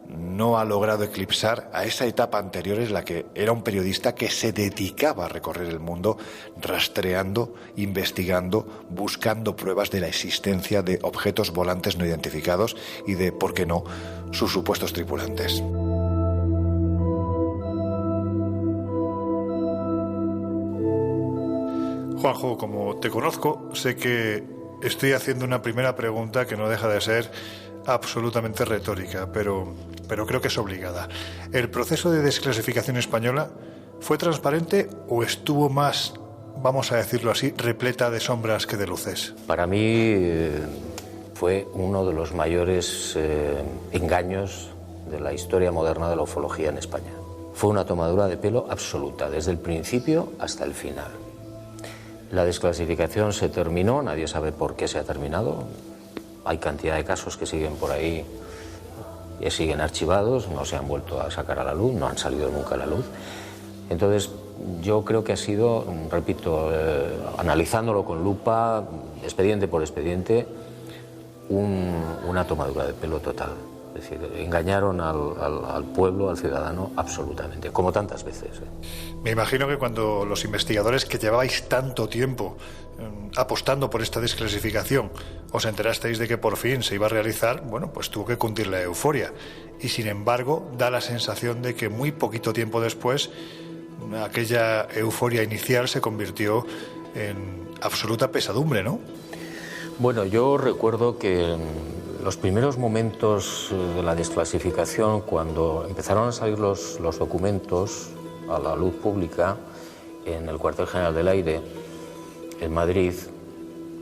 no ha logrado eclipsar a esa etapa anterior en la que era un periodista que se dedicaba a recorrer el mundo rastreando, investigando, buscando pruebas de la existencia de objetos volantes no identificados y de, ¿por qué no?, sus supuestos tripulantes. Juanjo, como te conozco, sé que estoy haciendo una primera pregunta que no deja de ser absolutamente retórica, pero creo que es obligada. ¿El proceso de desclasificación española fue transparente o estuvo más, vamos a decirlo así, repleta de sombras que de luces? Para mí fue uno de los mayores engaños de la historia moderna de la ufología en España. Fue una tomadura de pelo absoluta, desde el principio hasta el final. La desclasificación se terminó, nadie sabe por qué se ha terminado. Hay cantidad de casos que siguen por ahí y siguen archivados, no se han vuelto a sacar a la luz, no han salido nunca a la luz. Entonces, yo creo que ha sido, repito, analizándolo con lupa, expediente por expediente, una tomadura de pelo total. Es decir, engañaron al pueblo, al ciudadano, absolutamente, como tantas veces. Me imagino que cuando los investigadores que llevabais tanto tiempo apostando por esta desclasificación os enterasteis de que por fin se iba a realizar, bueno, pues tuvo que cundir la euforia. Y sin embargo, da la sensación de que muy poquito tiempo después aquella euforia inicial se convirtió en absoluta pesadumbre, ¿no? Bueno, yo recuerdo que los primeros momentos de la desclasificación, cuando empezaron a salir los documentos a la luz pública en el Cuartel General del Aire, en Madrid,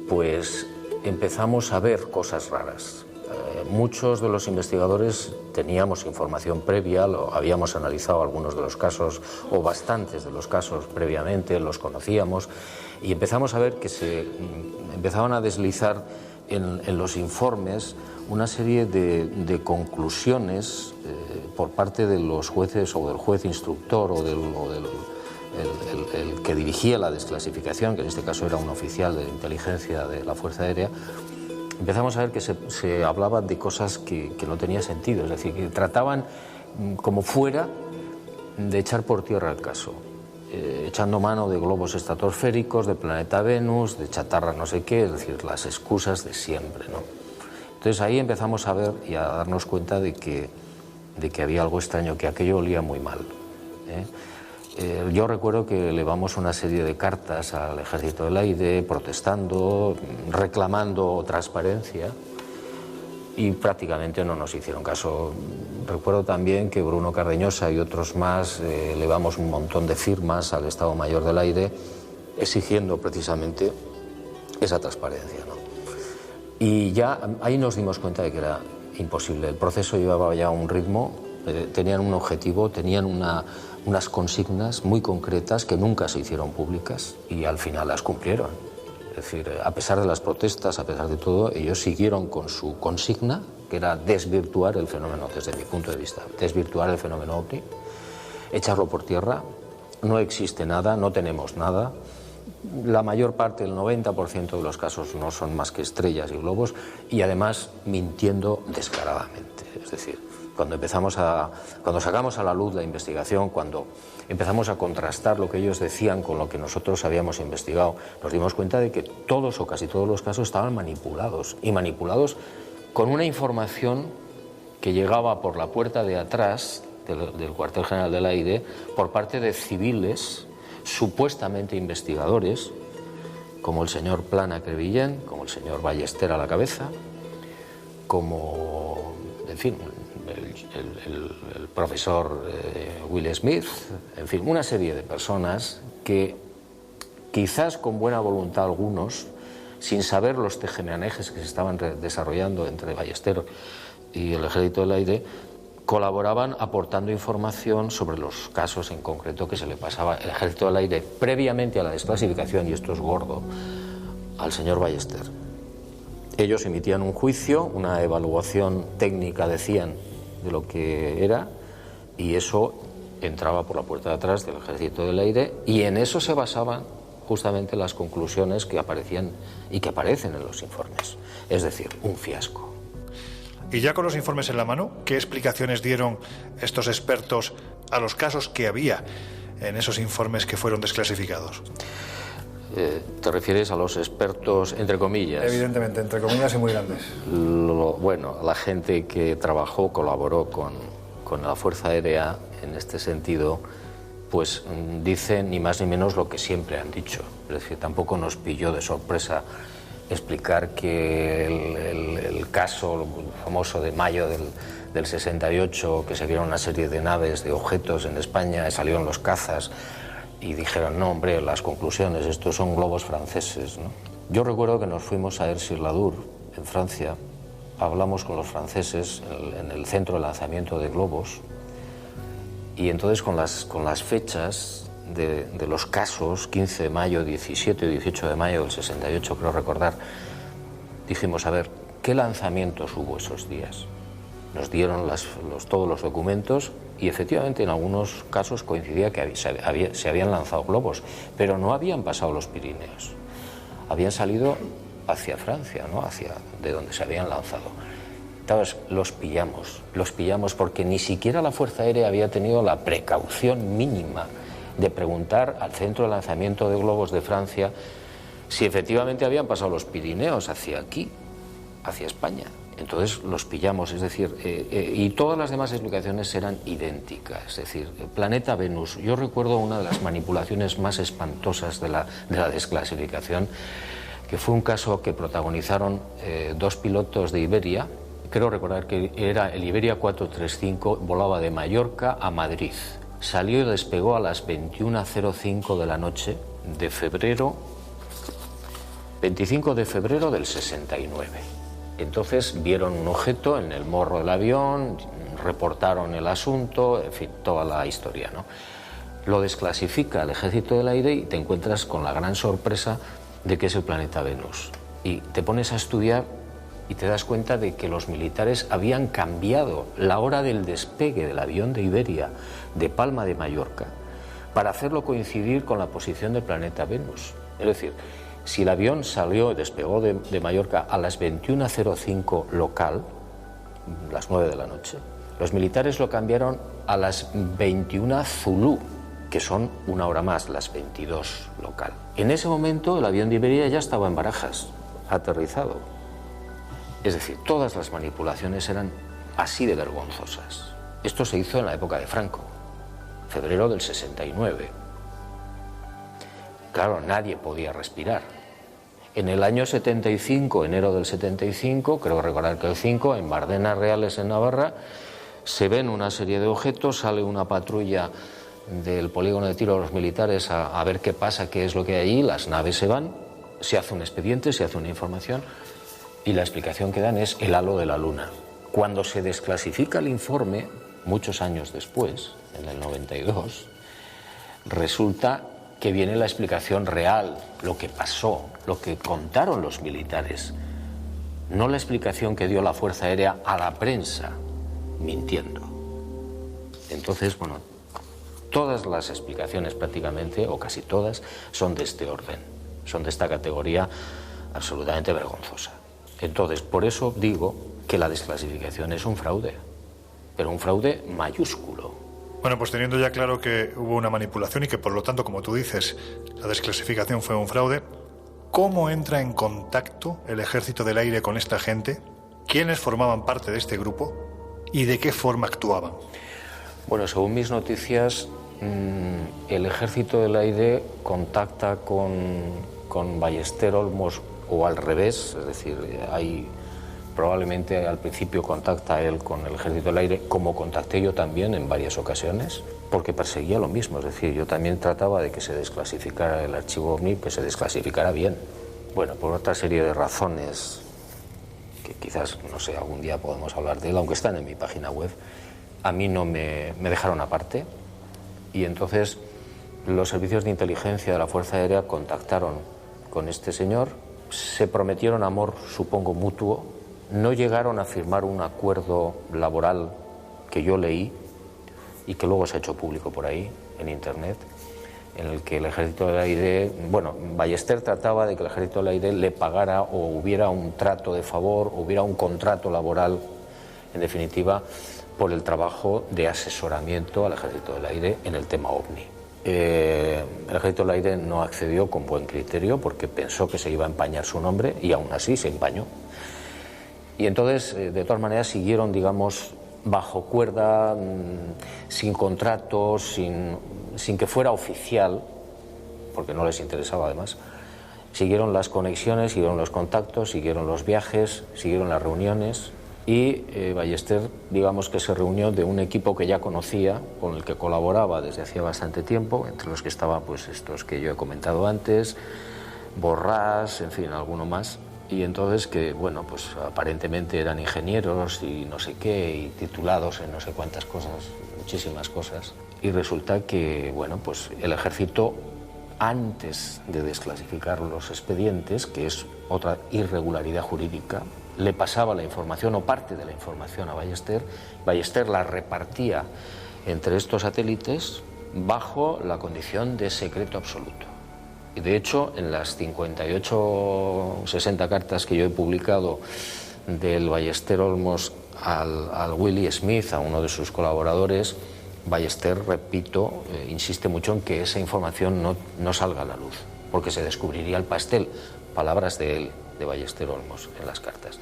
pues empezamos a ver cosas raras. Muchos de los investigadores teníamos información previa, habíamos analizado algunos de los casos, o bastantes de los casos previamente, los conocíamos, y empezamos a ver que se empezaban a deslizar en los informes una serie de conclusiones por parte de los jueces o del juez instructor o del el que dirigía la desclasificación, que en este caso era un oficial de inteligencia de la Fuerza Aérea. Empezamos a ver que se hablaba de cosas que no tenía sentido, es decir, que trataban como fuera de echar por tierra el caso, echando mano de globos estratosféricos, de planeta Venus, de chatarra no sé qué, es decir, las excusas de siempre, ¿no? Entonces ahí empezamos a ver y a darnos cuenta de que había algo extraño, que aquello olía muy mal, Yo recuerdo que elevamos una serie de cartas al Ejército del Aire protestando, reclamando transparencia, y prácticamente no nos hicieron caso. Recuerdo también que Bruno Cardeñosa y otros más elevamos un montón de firmas al Estado Mayor del Aire exigiendo precisamente esa transparencia, ¿no? Y ya ahí nos dimos cuenta de que era imposible. El proceso llevaba ya un ritmo, tenían un objetivo, tenían unas consignas muy concretas que nunca se hicieron públicas y al final las cumplieron. Es decir, a pesar de las protestas, a pesar de todo, ellos siguieron con su consigna, que era desvirtuar el fenómeno, desde mi punto de vista, desvirtuar el fenómeno ovni, echarlo por tierra. No existe nada, no tenemos nada. La mayor parte, el 90% de los casos no son más que estrellas y globos, y además mintiendo descaradamente. Es decir, cuando sacamos a la luz la investigación, cuando empezamos a contrastar lo que ellos decían con lo que nosotros habíamos investigado, nos dimos cuenta de que todos o casi todos los casos estaban manipulados, y manipulados con una información que llegaba por la puerta de atrás del cuartel general del aire por parte de civiles supuestamente investigadores, como el señor Plana Crevillén, como el señor Ballester a la cabeza, como, en fin, el profesor Will Smith, en fin, una serie de personas que quizás con buena voluntad algunos, sin saber los tejemanejes que se estaban desarrollando entre Ballester y el Ejército del Aire, colaboraban aportando información sobre los casos en concreto que se le pasaba el Ejército del Aire previamente a la desclasificación, y esto es gordo, al señor Ballester. Ellos emitían un juicio, una evaluación técnica, decían, de lo que era, y eso entraba por la puerta de atrás del Ejército del Aire, y en eso se basaban justamente las conclusiones que aparecían y que aparecen en los informes. Es decir, un fiasco. Y ya con los informes en la mano, ¿qué explicaciones dieron estos expertos a los casos que había en esos informes que fueron desclasificados? ¿Te refieres a los expertos, entre comillas? Evidentemente, entre comillas y muy grandes. Bueno, la gente que trabajó, colaboró con la Fuerza Aérea en este sentido, pues dicen ni más ni menos lo que siempre han dicho. Es decir, tampoco nos pilló de sorpresa explicar que el caso famoso de mayo del 68, que se vieron una serie de naves, de objetos en España, salieron los cazas y dijeron, no, hombre, las conclusiones, estos son globos franceses, ¿no? Yo recuerdo que nos fuimos a Aire-sur-la-Dour, en Francia, hablamos con los franceses en el centro de lanzamiento de globos, y entonces con las fechas de los casos, 15 de mayo, 17 y 18 de mayo del 68, creo recordar, dijimos, a ver, ¿qué lanzamientos hubo esos días? Nos dieron todos los documentos y efectivamente en algunos casos coincidía que se habían lanzado globos, pero no habían pasado los Pirineos, habían salido hacia Francia, ¿no? Hacia de donde se habían lanzado. Entonces los pillamos porque ni siquiera la Fuerza Aérea había tenido la precaución mínima de preguntar al centro de lanzamiento de globos de Francia si efectivamente habían pasado los Pirineos hacia aquí, hacia España. Entonces los pillamos, es decir, y todas las demás explicaciones eran idénticas. Es decir, el planeta Venus. Yo recuerdo una de las manipulaciones más espantosas de la desclasificación, que fue un caso que protagonizaron dos pilotos de Iberia. Creo recordar que era el Iberia 435, volaba de Mallorca a Madrid. Salió y despegó a las 21:05 de la noche de febrero, 25 de febrero del 69. Entonces vieron un objeto en el morro del avión, reportaron el asunto, en fin, toda la historia, ¿no? Lo desclasifica el Ejército del Aire y te encuentras con la gran sorpresa de que es el planeta Venus. Y te pones a estudiar y te das cuenta de que los militares habían cambiado la hora del despegue del avión de Iberia de Palma de Mallorca para hacerlo coincidir con la posición del planeta Venus. Es decir, si el avión despegó de Mallorca a las 21:05 local, las 9 de la noche, los militares lo cambiaron a las 21 Zulú, que son una hora más, las 22 local. En ese momento el avión de Iberia ya estaba en Barajas, aterrizado. Es decir, todas las manipulaciones eran así de vergonzosas. Esto se hizo en la época de Franco, febrero del 69. Claro, nadie podía respirar. En el año 75, enero del 75, creo recordar que el 5, en Bardenas Reales, en Navarra, se ven una serie de objetos, sale una patrulla del polígono de tiro de los militares a ver qué pasa, qué es lo que hay allí, las naves se van, se hace un expediente, se hace una información, y la explicación que dan es el halo de la luna. Cuando se desclasifica el informe, muchos años después, en el 92, resulta que viene la explicación real, lo que pasó, lo que contaron los militares, no la explicación que dio la Fuerza Aérea a la prensa, mintiendo. Entonces, bueno, todas las explicaciones prácticamente, o casi todas, son de este orden, son de esta categoría absolutamente vergonzosa. Entonces, por eso digo que la desclasificación es un fraude. pero un fraude mayúsculo. Bueno, pues teniendo ya claro que hubo una manipulación y que por lo tanto, como tú dices, la desclasificación fue un fraude, ¿cómo entra en contacto el Ejército del Aire con esta gente? ¿Quiénes formaban parte de este grupo? ¿Y de qué forma actuaban? Bueno, según mis noticias, el Ejército del Aire contacta con Ballester Olmos o al revés, es decir, probablemente al principio contacta él con el Ejército del Aire, como contacté yo también en varias ocasiones, porque perseguía lo mismo, es decir, yo también trataba de que se desclasificara el archivo OVNI, que se desclasificara bien. Bueno, por otra serie de razones que quizás, no sé, algún día podemos hablar de él, aunque están en mi página web, a mí no me dejaron aparte, y entonces los servicios de inteligencia de la Fuerza Aérea contactaron con este señor, se prometieron amor, supongo, mutuo. No llegaron a firmar un acuerdo laboral que yo leí y que luego se ha hecho público por ahí, en Internet, en el que el Ejército del Aire, bueno, Ballester trataba de que el Ejército del Aire le pagara o hubiera un trato de favor, o hubiera un contrato laboral, en definitiva, por el trabajo de asesoramiento al Ejército del Aire en el tema OVNI. El Ejército del Aire no accedió con buen criterio porque pensó que se iba a empañar su nombre y aún así se empañó. Y entonces, de todas maneras, siguieron, digamos, bajo cuerda, sin contrato, sin que fuera oficial, porque no les interesaba además. Siguieron las conexiones, siguieron los contactos, siguieron los viajes, siguieron las reuniones y Ballester, digamos que se reunió de un equipo que ya conocía, con el que colaboraba desde hacía bastante tiempo, entre los que estaban pues estos que yo he comentado antes, Borrás, en fin, alguno más. Y entonces que, bueno, pues aparentemente eran ingenieros y no sé qué, y titulados en no sé cuántas cosas, muchísimas cosas. Y resulta que, bueno, pues el ejército, antes de desclasificar los expedientes, que es otra irregularidad jurídica, le pasaba la información o parte de la información a Ballester. Ballester la repartía entre estos satélites bajo la condición de secreto absoluto. Y de hecho, en las 58 o 60 cartas que yo he publicado del Ballester Olmos al Willie Smith, a uno de sus colaboradores, Ballester, repito, insiste mucho en que esa información no salga a la luz, porque se descubriría el pastel. Palabras de él, de Ballester Olmos, en las cartas.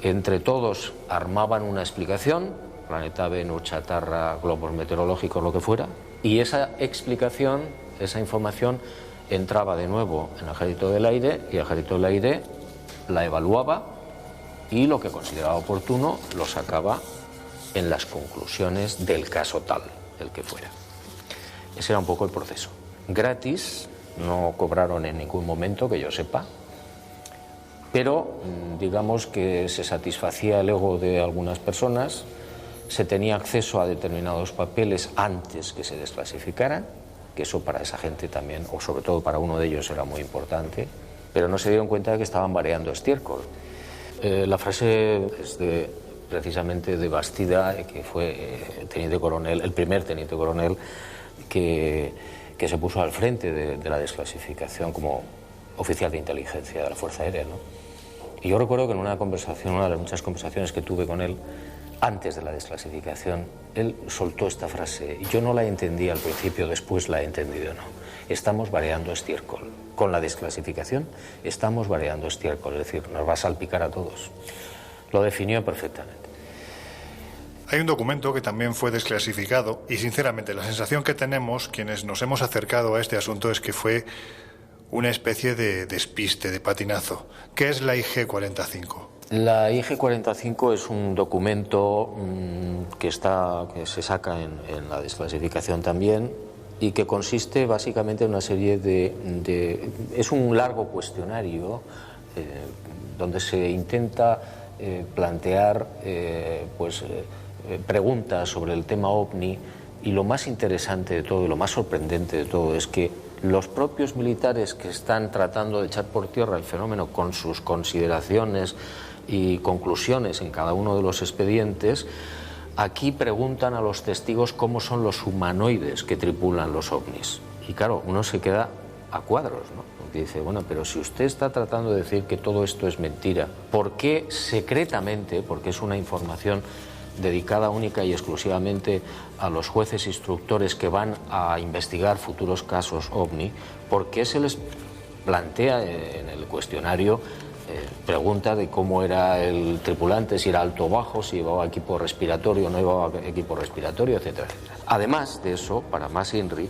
Entre todos armaban una explicación, planeta Venus, chatarra, globos meteorológicos, lo que fuera, y esa explicación, esa información, entraba de nuevo en el Ejército del Aire y el Ejército del Aire la evaluaba y lo que consideraba oportuno lo sacaba en las conclusiones del caso tal, el que fuera. Ese era un poco el proceso. Gratis, no cobraron en ningún momento, que yo sepa, pero digamos que se satisfacía el ego de algunas personas, se tenía acceso a determinados papeles antes que se desclasificaran, que eso para esa gente también, o sobre todo para uno de ellos, era muy importante, pero no se dieron cuenta de que estaban variando estiércol. La frase es precisamente de Bastida, que fue teniente coronel, el primer teniente coronel que se puso al frente de la desclasificación como oficial de inteligencia de la Fuerza Aérea, ¿no? Y yo recuerdo que en una conversación, una de las muchas conversaciones que tuve con él, antes de la desclasificación, él soltó esta frase. Yo no la entendí al principio, después la he entendido, ¿no? Estamos variando estiércol. Con la desclasificación estamos variando estiércol, es decir, nos va a salpicar a todos. Lo definió perfectamente. Hay un documento que también fue desclasificado y, sinceramente, la sensación que tenemos quienes nos hemos acercado a este asunto es que fue una especie de despiste, de patinazo. ¿Qué es la IG-45? La IG-45 es un documento que se saca en la desclasificación también y que consiste básicamente en una serie es un largo cuestionario donde se intenta plantear preguntas sobre el tema OVNI, y lo más interesante de todo y lo más sorprendente de todo es que los propios militares que están tratando de echar por tierra el fenómeno con sus consideraciones y conclusiones en cada uno de los expedientes, aquí preguntan a los testigos cómo son los humanoides que tripulan los ovnis. Y claro, uno se queda a cuadros, ¿no? Porque dice, bueno, pero si usted está tratando de decir que todo esto es mentira, ¿por qué secretamente, porque es una información dedicada única y exclusivamente a los jueces instructores que van a investigar futuros casos OVNI, porque se les plantea en el cuestionario pregunta de cómo era el tripulante, si era alto o bajo, si llevaba equipo respiratorio o no llevaba equipo respiratorio, etcétera, etcétera. Además de eso, para más INRI,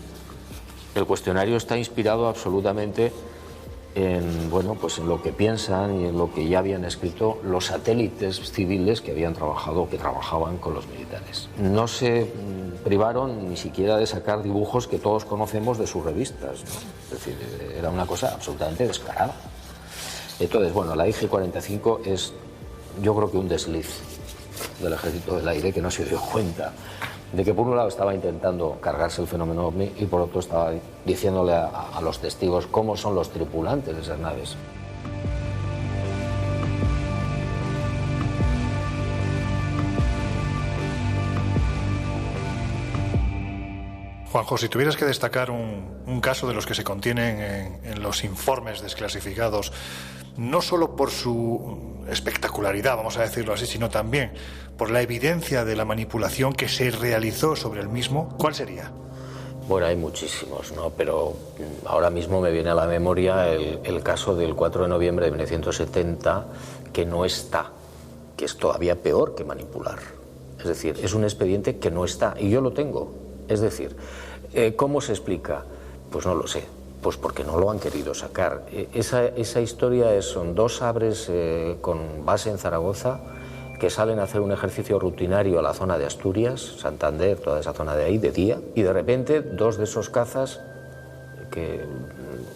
el cuestionario está inspirado absolutamente en, bueno, pues en lo que piensan y en lo que ya habían escrito los satélites civiles que habían trabajado, que trabajaban con los militares. No se privaron ni siquiera de sacar dibujos que todos conocemos de sus revistas, ¿no? Es decir, era una cosa absolutamente descarada. Entonces, bueno, la IG-45 es, yo creo que un desliz del Ejército del Aire que no se dio cuenta de que por un lado estaba intentando cargarse el fenómeno OVNI y por otro estaba diciéndole a los testigos cómo son los tripulantes de esas naves. Juanjo, si tuvieras que destacar un caso de los que se contienen en los informes desclasificados, no solo por su espectacularidad, vamos a decirlo así, sino también por la evidencia de la manipulación que se realizó sobre el mismo, ¿cuál sería? Bueno, hay muchísimos, ¿no? Pero ahora mismo me viene a la memoria el caso del 4 de noviembre de 1970, que no está, que es todavía peor que manipular. Es decir, es un expediente que no está, y yo lo tengo. Es decir, ¿cómo se explica? Pues no lo sé. Pues porque no lo han querido sacar. Esa historia son dos sabres con base en Zaragoza que salen a hacer un ejercicio rutinario a la zona de Asturias, Santander, toda esa zona de ahí, de día, y de repente dos de esos cazas, que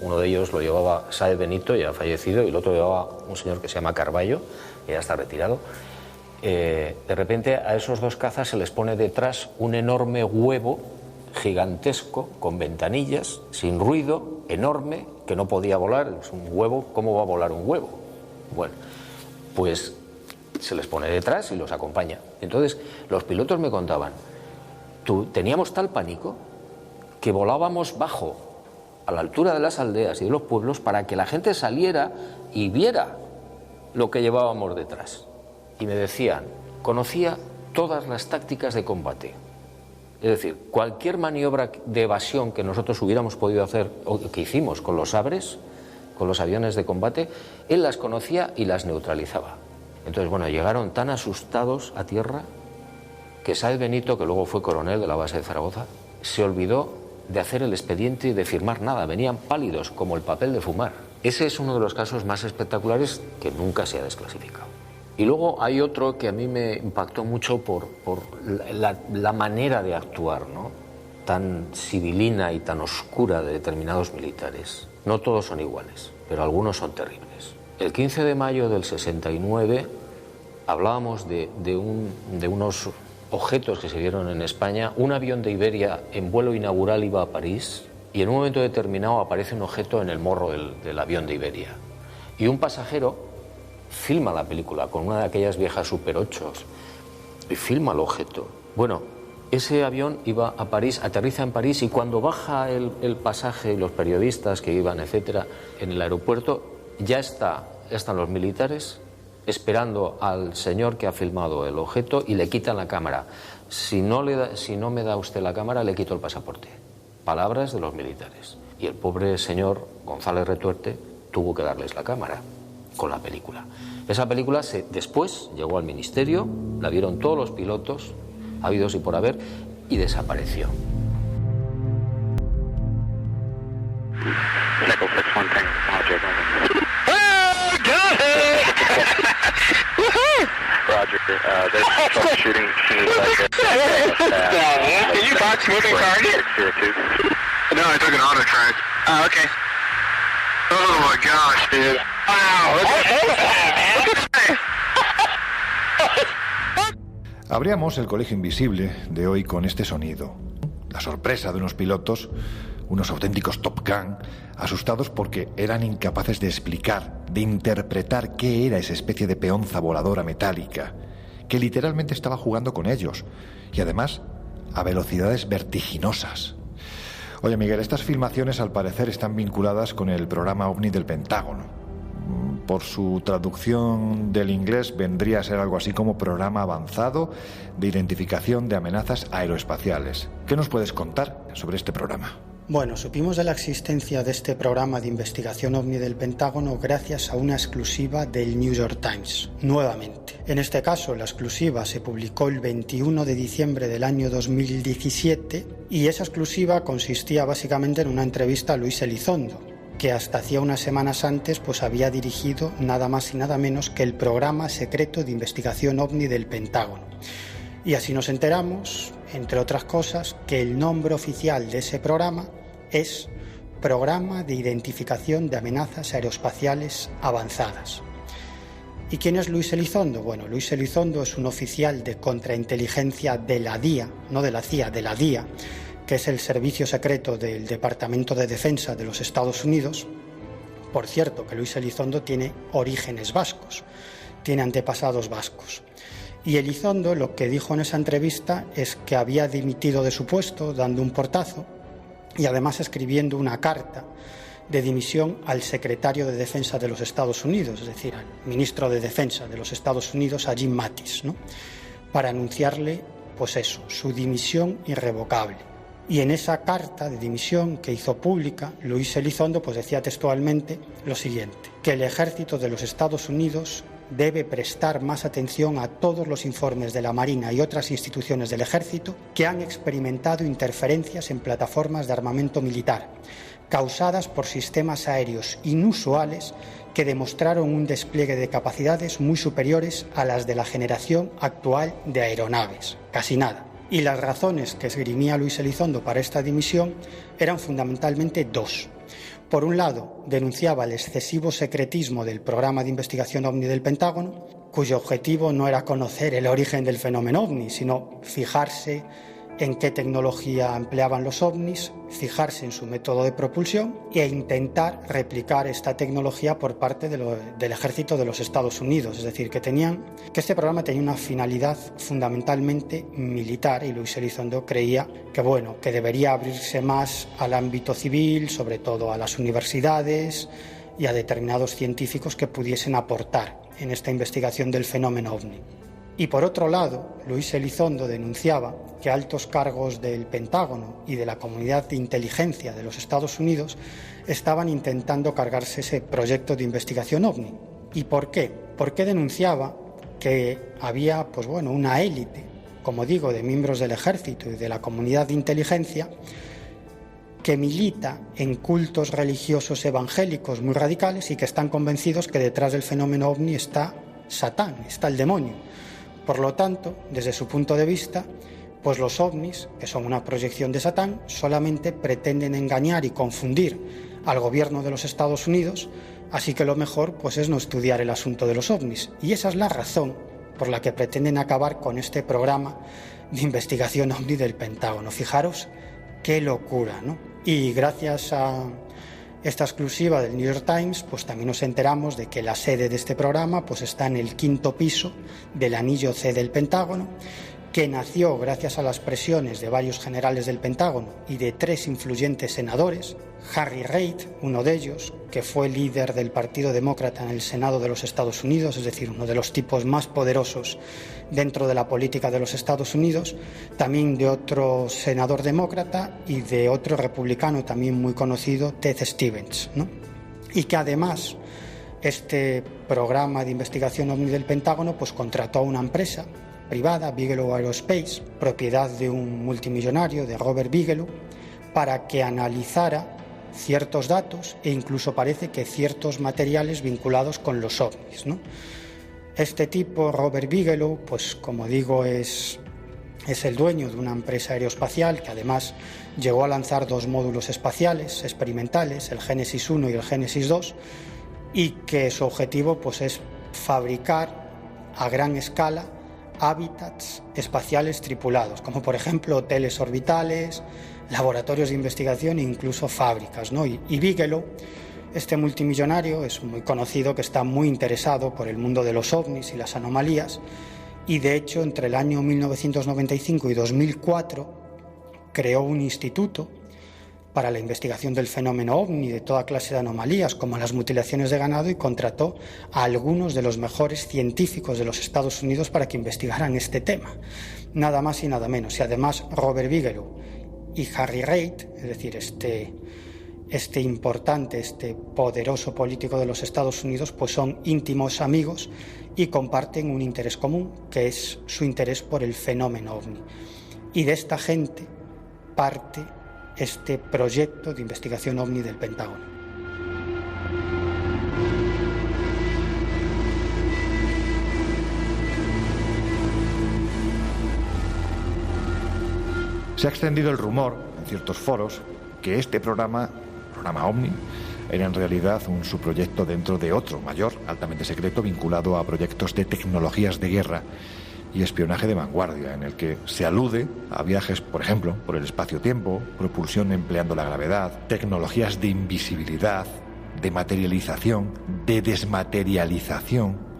uno de ellos lo llevaba Sáez Benito, ya fallecido, y el otro llevaba un señor que se llama Carballo, que ya está retirado, de repente a esos dos cazas se les pone detrás un enorme huevo gigantesco, con ventanillas, sin ruido, enorme, que no podía volar. Es un huevo, ¿cómo va a volar un huevo? Bueno, pues se les pone detrás y los acompaña. Entonces, los pilotos me contaban, teníamos tal pánico que volábamos bajo, a la altura de las aldeas y de los pueblos, para que la gente saliera y viera lo que llevábamos detrás. Y me decían, conocía todas las tácticas de combate. Es decir, cualquier maniobra de evasión que nosotros hubiéramos podido hacer, o que hicimos con los sabres, con los aviones de combate, él las conocía y las neutralizaba. Entonces, bueno, llegaron tan asustados a tierra que Sáez Benito, que luego fue coronel de la base de Zaragoza, se olvidó de hacer el expediente y de firmar nada. Venían pálidos como el papel de fumar. Ese es uno de los casos más espectaculares que nunca se ha desclasificado. Y luego hay otro que a mí me impactó mucho por la manera de actuar, ¿no? Tan civilina y tan oscura de determinados militares. No todos son iguales, pero algunos son terribles. El 15 de mayo del 69 hablábamos de unos objetos que se vieron en España. Un avión de Iberia en vuelo inaugural iba a París y en un momento determinado aparece un objeto en el morro del avión de Iberia. Y un pasajero filma la película con una de aquellas viejas Super 8 y filma el objeto. Bueno, ese avión iba a París, aterriza en París, y cuando baja el pasaje y los periodistas que iban, etcétera, en el aeropuerto, ya están los militares esperando al señor que ha filmado el objeto y le quitan la cámara. Si no me da usted la cámara, le quito el pasaporte. Palabras de los militares. Y el pobre señor González Retuerte tuvo que darles la cámara con la película. Esa película después llegó al ministerio, la vieron todos los pilotos, habidos y por haber, y desapareció. Oh my gosh, dude. Wow. Abríamos el Colegio Invisible de hoy con este sonido. La sorpresa de unos pilotos, unos auténticos Top Gun, asustados porque eran incapaces de explicar, de interpretar qué era esa especie de peonza voladora metálica, que literalmente estaba jugando con ellos, y además a velocidades vertiginosas. Oye, Miguel, estas filmaciones al parecer están vinculadas con el programa OVNI del Pentágono. por su traducción del inglés vendría a ser algo así como Programa Avanzado de Identificación de Amenazas Aeroespaciales. ¿Qué nos puedes contar sobre este programa? Bueno, supimos de la existencia de este programa de investigación OVNI del Pentágono gracias a una exclusiva del New York Times, nuevamente. En este caso, la exclusiva se publicó el 21 de diciembre del año 2017 y esa exclusiva consistía básicamente en una entrevista a Luis Elizondo, que hasta hacía unas semanas antes pues había dirigido nada más y nada menos que el programa secreto de investigación OVNI del Pentágono. Y así nos enteramos, entre otras cosas, que el nombre oficial de ese programa es Programa de Identificación de Amenazas Aeroespaciales Avanzadas. ¿Y quién es Luis Elizondo? Bueno, Luis Elizondo es un oficial de contrainteligencia de la DIA, no de la CIA, de la DIA, que es el servicio secreto del Departamento de Defensa de los Estados Unidos. Por cierto, que Luis Elizondo tiene orígenes vascos, tiene antepasados vascos. Y Elizondo lo que dijo en esa entrevista es que había dimitido de su puesto dando un portazo y además escribiendo una carta de dimisión al secretario de Defensa de los Estados Unidos, es decir, al ministro de Defensa de los Estados Unidos, a Jim Mattis, ¿no?, para anunciarle, pues eso, su dimisión irrevocable. Y en esa carta de dimisión que hizo pública, Luis Elizondo pues decía textualmente lo siguiente, que el ejército de los Estados Unidos debe prestar más atención a todos los informes de la Marina y otras instituciones del Ejército que han experimentado interferencias en plataformas de armamento militar, causadas por sistemas aéreos inusuales que demostraron un despliegue de capacidades muy superiores a las de la generación actual de aeronaves. Casi nada. Y las razones que esgrimía Luis Elizondo para esta dimisión eran fundamentalmente dos. Por un lado, denunciaba el excesivo secretismo del programa de investigación OVNI del Pentágono, cuyo objetivo no era conocer el origen del fenómeno OVNI, sino fijarse en qué tecnología empleaban los OVNIs, fijarse en su método de propulsión e intentar replicar esta tecnología por parte del ejército de los Estados Unidos. Es decir, que este programa tenía una finalidad fundamentalmente militar y Luis Elizondo creía que debería abrirse más al ámbito civil, sobre todo a las universidades y a determinados científicos que pudiesen aportar en esta investigación del fenómeno OVNI. Y por otro lado, Luis Elizondo denunciaba que altos cargos del Pentágono y de la comunidad de inteligencia de los Estados Unidos estaban intentando cargarse ese proyecto de investigación OVNI. ¿Y por qué? Porque denunciaba que había una élite, como digo, de miembros del ejército y de la comunidad de inteligencia que milita en cultos religiosos evangélicos muy radicales y que están convencidos que detrás del fenómeno OVNI está Satán, está el demonio. Por lo tanto, desde su punto de vista, pues los ovnis, que son una proyección de Satán, solamente pretenden engañar y confundir al gobierno de los Estados Unidos, así que lo mejor pues es no estudiar el asunto de los ovnis. Y esa es la razón por la que pretenden acabar con este programa de investigación OVNI del Pentágono. Fijaros qué locura, ¿no? Y gracias a esta exclusiva del New York Times, pues también nos enteramos de que la sede de este programa pues está en el 5º piso del anillo C del Pentágono, que nació gracias a las presiones de varios generales del Pentágono y de 3 influyentes senadores. Harry Reid, uno de ellos, que fue líder del Partido Demócrata en el Senado de los Estados Unidos, es decir, uno de los tipos más poderosos dentro de la política de los Estados Unidos, también de otro senador demócrata y de otro republicano también muy conocido, Ted Stevens, ¿no? Y que además este programa de investigación OVNI del Pentágono pues contrató a una empresa privada, Bigelow Aerospace, propiedad de un multimillonario, de Robert Bigelow, para que analizara ciertos datos e incluso parece que ciertos materiales vinculados con los ovnis, ¿no? Este tipo, Robert Bigelow, pues como digo, es el dueño de una empresa aeroespacial que además llegó a lanzar 2 módulos espaciales experimentales, el Génesis 1 y el Génesis 2, y que su objetivo pues es fabricar a gran escala hábitats espaciales tripulados, como por ejemplo hoteles orbitales, laboratorios de investigación e incluso fábricas, ¿no? Y Bigelow, este multimillonario, es muy conocido que está muy interesado por el mundo de los ovnis y las anomalías, y de hecho entre el año 1995 y 2004 creó un instituto para la investigación del fenómeno OVNI, de toda clase de anomalías, como las mutilaciones de ganado, y contrató a algunos de los mejores científicos de los Estados Unidos para que investigaran este tema. Nada más y nada menos. Y además Robert Bigelow y Harry Reid, es decir, este importante, este poderoso político de los Estados Unidos, pues son íntimos amigos y comparten un interés común, que es su interés por el fenómeno OVNI. Y de esta gente parte este proyecto de investigación OVNI del Pentágono. Se ha extendido el rumor en ciertos foros que este programa OVNI, era en realidad un subproyecto dentro de otro mayor, altamente secreto, vinculado a proyectos de tecnologías de guerra y espionaje de vanguardia, en el que se alude a viajes, por ejemplo, por el espacio-tiempo, propulsión empleando la gravedad, tecnologías de invisibilidad, de materialización, de desmaterialización.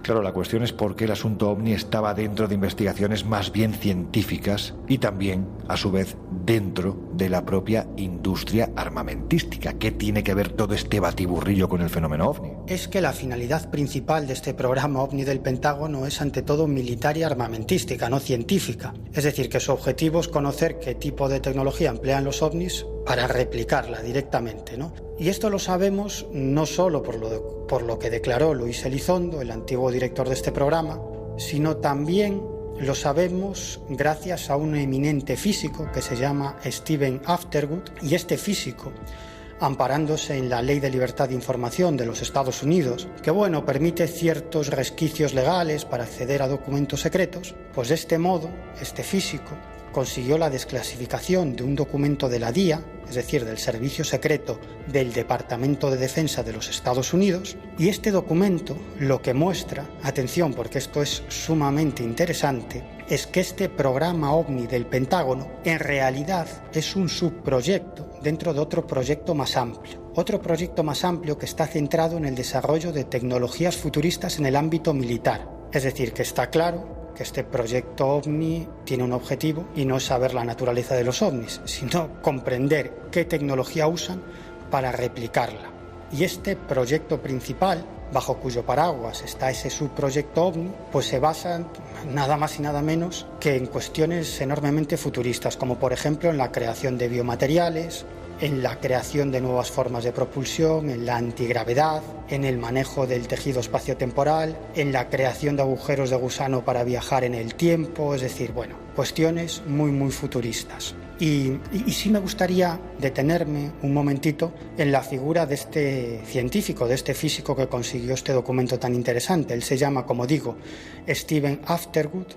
Claro, la cuestión es por qué el asunto OVNI estaba dentro de investigaciones más bien científicas y también, a su vez, dentro de la propia industria armamentística. ¿Qué tiene que ver todo este batiburrillo con el fenómeno OVNI? Es que la finalidad principal de este programa OVNI del Pentágono es ante todo militar y armamentística, no científica. Es decir, que su objetivo es conocer qué tipo de tecnología emplean los OVNIs para replicarla directamente, ¿no? Y esto lo sabemos no solo por lo que declaró Luis Elizondo, el antiguo director de este programa, sino también lo sabemos gracias a un eminente físico que se llama Stephen Aftergood, y este físico, amparándose en la Ley de Libertad de Información de los Estados Unidos, que permite ciertos resquicios legales para acceder a documentos secretos, pues de este modo, este físico consiguió la desclasificación de un documento de la DIA, es decir, del Servicio Secreto del Departamento de Defensa de los Estados Unidos, y este documento lo que muestra, atención porque esto es sumamente interesante, es que este programa OVNI del Pentágono en realidad es un subproyecto dentro de otro proyecto más amplio. Otro proyecto más amplio que está centrado en el desarrollo de tecnologías futuristas en el ámbito militar. Es decir, que está claro que este proyecto OVNI tiene un objetivo y no es saber la naturaleza de los OVNIs, sino comprender qué tecnología usan para replicarla. Y este proyecto principal, bajo cuyo paraguas está ese subproyecto OVNI, pues se basa nada más y nada menos que en cuestiones enormemente futuristas, como por ejemplo en la creación de biomateriales, en la creación de nuevas formas de propulsión, en la antigravedad, en el manejo del tejido espaciotemporal, en la creación de agujeros de gusano para viajar en el tiempo, es decir, cuestiones muy futuristas. Y sí me gustaría detenerme un momentito en la figura de este científico, de este físico que consiguió este documento tan interesante. Él se llama, como digo, Stephen Aftergood,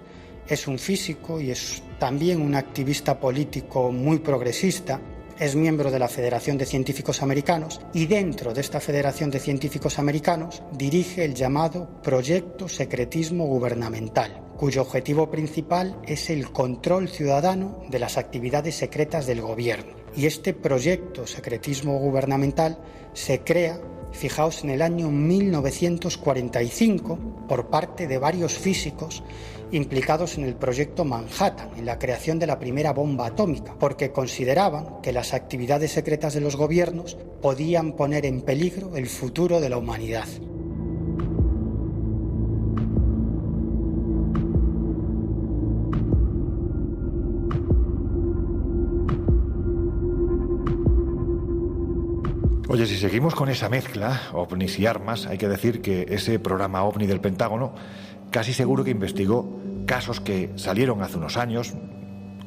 es un físico y es también un activista político muy progresista. Es miembro de la Federación de Científicos Americanos y dentro de esta Federación de Científicos Americanos dirige el llamado Proyecto Secretismo Gubernamental, cuyo objetivo principal es el control ciudadano de las actividades secretas del gobierno. Y este Proyecto Secretismo Gubernamental se crea, fijaos, en el año 1945 por parte de varios físicos implicados en el proyecto Manhattan, en la creación de la primera bomba atómica, porque consideraban que las actividades secretas de los gobiernos podían poner en peligro el futuro de la humanidad. Oye, si seguimos con esa mezcla, ovnis y armas, hay que decir que ese programa OVNI del Pentágono casi seguro que investigó casos que salieron hace unos años,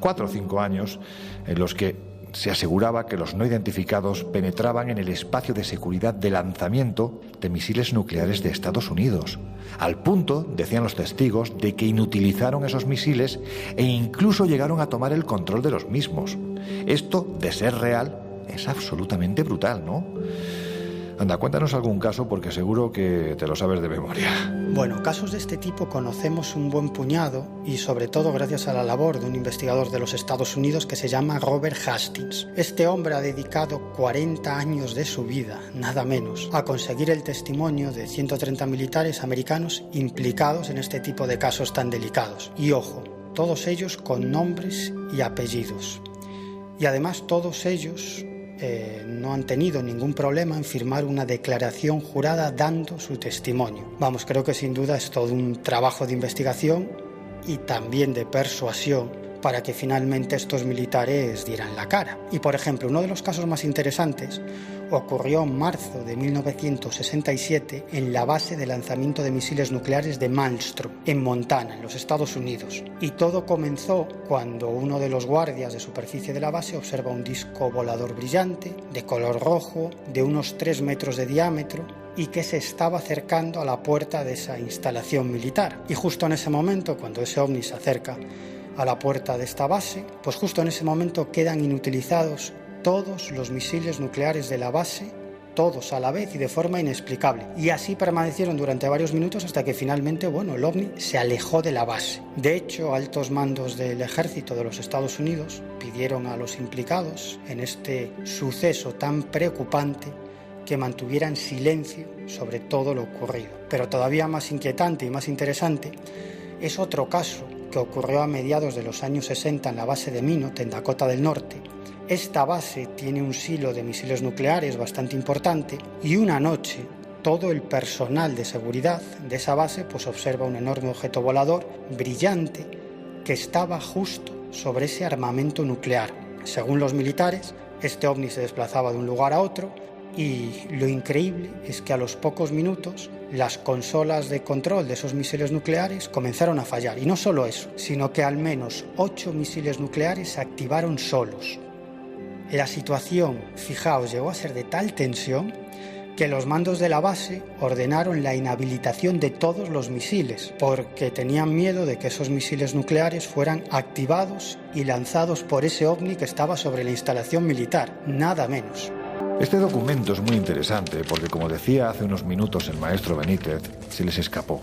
4 o 5 años, en los que se aseguraba que los no identificados penetraban en el espacio de seguridad de lanzamiento de misiles nucleares de Estados Unidos, al punto, decían los testigos, de que inutilizaron esos misiles e incluso llegaron a tomar el control de los mismos. Esto, de ser real, es absolutamente brutal, ¿no? Anda, cuéntanos algún caso porque seguro que te lo sabes de memoria. Bueno, casos de este tipo conocemos un buen puñado y sobre todo gracias a la labor de un investigador de los Estados Unidos que se llama Robert Hastings. Este hombre ha dedicado 40 años de su vida, nada menos, a conseguir el testimonio de 130 militares americanos implicados en este tipo de casos tan delicados. Y ojo, todos ellos con nombres y apellidos. Y además todos ellos no han tenido ningún problema en firmar una declaración jurada dando su testimonio. Vamos, creo que sin duda es todo un trabajo de investigación y también de persuasión para que finalmente estos militares dieran la cara. Y por ejemplo, uno de los casos más interesantes ocurrió en marzo de 1967 en la base de lanzamiento de misiles nucleares de Malmstrom, en Montana, en los Estados Unidos. Y todo comenzó cuando uno de los guardias de superficie de la base observa un disco volador brillante, de color rojo, de unos 3 metros de diámetro, y que se estaba acercando a la puerta de esa instalación militar. Y justo en ese momento, cuando ese ovni se acerca a la puerta de esta base, pues justo en ese momento quedan inutilizados todos los misiles nucleares de la base, todos a la vez y de forma inexplicable. Y así permanecieron durante varios minutos hasta que finalmente, el ovni se alejó de la base. De hecho, altos mandos del ejército de los Estados Unidos pidieron a los implicados en este suceso tan preocupante que mantuvieran silencio sobre todo lo ocurrido. Pero todavía más inquietante y más interesante es otro caso que ocurrió a mediados de los años 60 en la base de Minot, en Dakota del Norte. Esta base tiene un silo de misiles nucleares bastante importante y una noche todo el personal de seguridad de esa base observa un enorme objeto volador brillante que estaba justo sobre ese armamento nuclear. Según los militares, este ovni se desplazaba de un lugar a otro y lo increíble es que a los pocos minutos las consolas de control de esos misiles nucleares comenzaron a fallar. Y no solo eso, sino que al menos 8 misiles nucleares se activaron solos. La situación, fijaos, llegó a ser de tal tensión que los mandos de la base ordenaron la inhabilitación de todos los misiles porque tenían miedo de que esos misiles nucleares fueran activados y lanzados por ese ovni que estaba sobre la instalación militar, nada menos. Este documento es muy interesante porque, como decía hace unos minutos el maestro Benítez, se les escapó.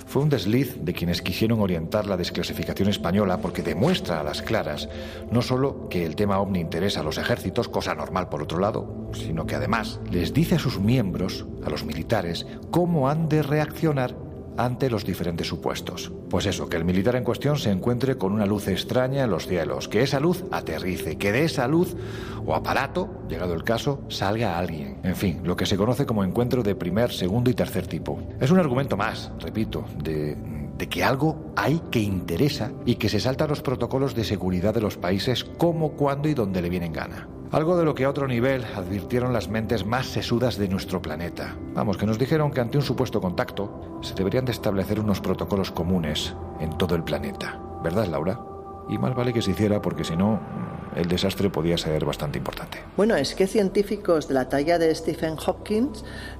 Fue un desliz de quienes quisieron orientar la desclasificación española porque demuestra a las claras no solo que el tema ovni interesa a los ejércitos, cosa normal por otro lado, sino que además les dice a sus miembros, a los militares, cómo han de reaccionar ante los diferentes supuestos. Pues eso, que el militar en cuestión se encuentre con una luz extraña en los cielos, que esa luz aterrice, que de esa luz o aparato, llegado el caso, salga alguien. En fin, lo que se conoce como encuentro de primer, segundo y tercer tipo. Es un argumento más, repito, de que algo hay que interesa y que se salta los protocolos de seguridad de los países como, cuando y donde le viene en gana. Algo de lo que a otro nivel advirtieron las mentes más sesudas de nuestro planeta. Vamos, que nos dijeron que ante un supuesto contacto se deberían de establecer unos protocolos comunes en todo el planeta. ¿Verdad, Laura? Y más vale que se hiciera porque si no, el desastre podía ser bastante importante. Bueno, es que científicos de la talla de Stephen Hawking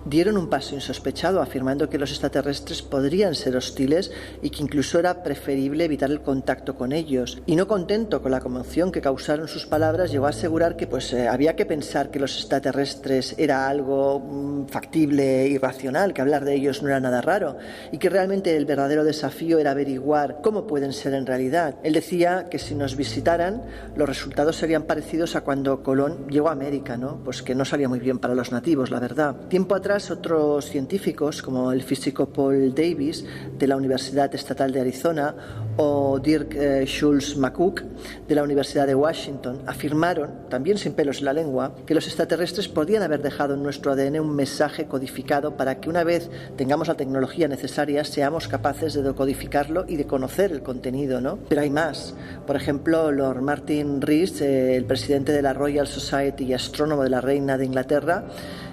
dieron un paso insospechado afirmando que los extraterrestres podrían ser hostiles y que incluso era preferible evitar el contacto con ellos. Y no contento con la conmoción que causaron sus palabras, llegó a asegurar que había que pensar que los extraterrestres era algo factible y racional, que hablar de ellos no era nada raro y que realmente el verdadero desafío era averiguar cómo pueden ser en realidad. Él decía que si nos visitaran, los resultados serían parecidos a cuando Colón llegó a América, ¿no? Pues que no salía muy bien para los nativos, la verdad. Tiempo atrás, otros científicos, como el físico Paul Davies de la Universidad Estatal de Arizona o Dirk Schultz McCook de la Universidad de Washington, afirmaron, también sin pelos en la lengua, que los extraterrestres podían haber dejado en nuestro ADN un mensaje codificado para que una vez tengamos la tecnología necesaria, seamos capaces de decodificarlo y de conocer el contenido, ¿no? Pero hay más. Por ejemplo, Lord Martin Rees, el presidente de la Royal Society y astrónomo de la Reina de Inglaterra,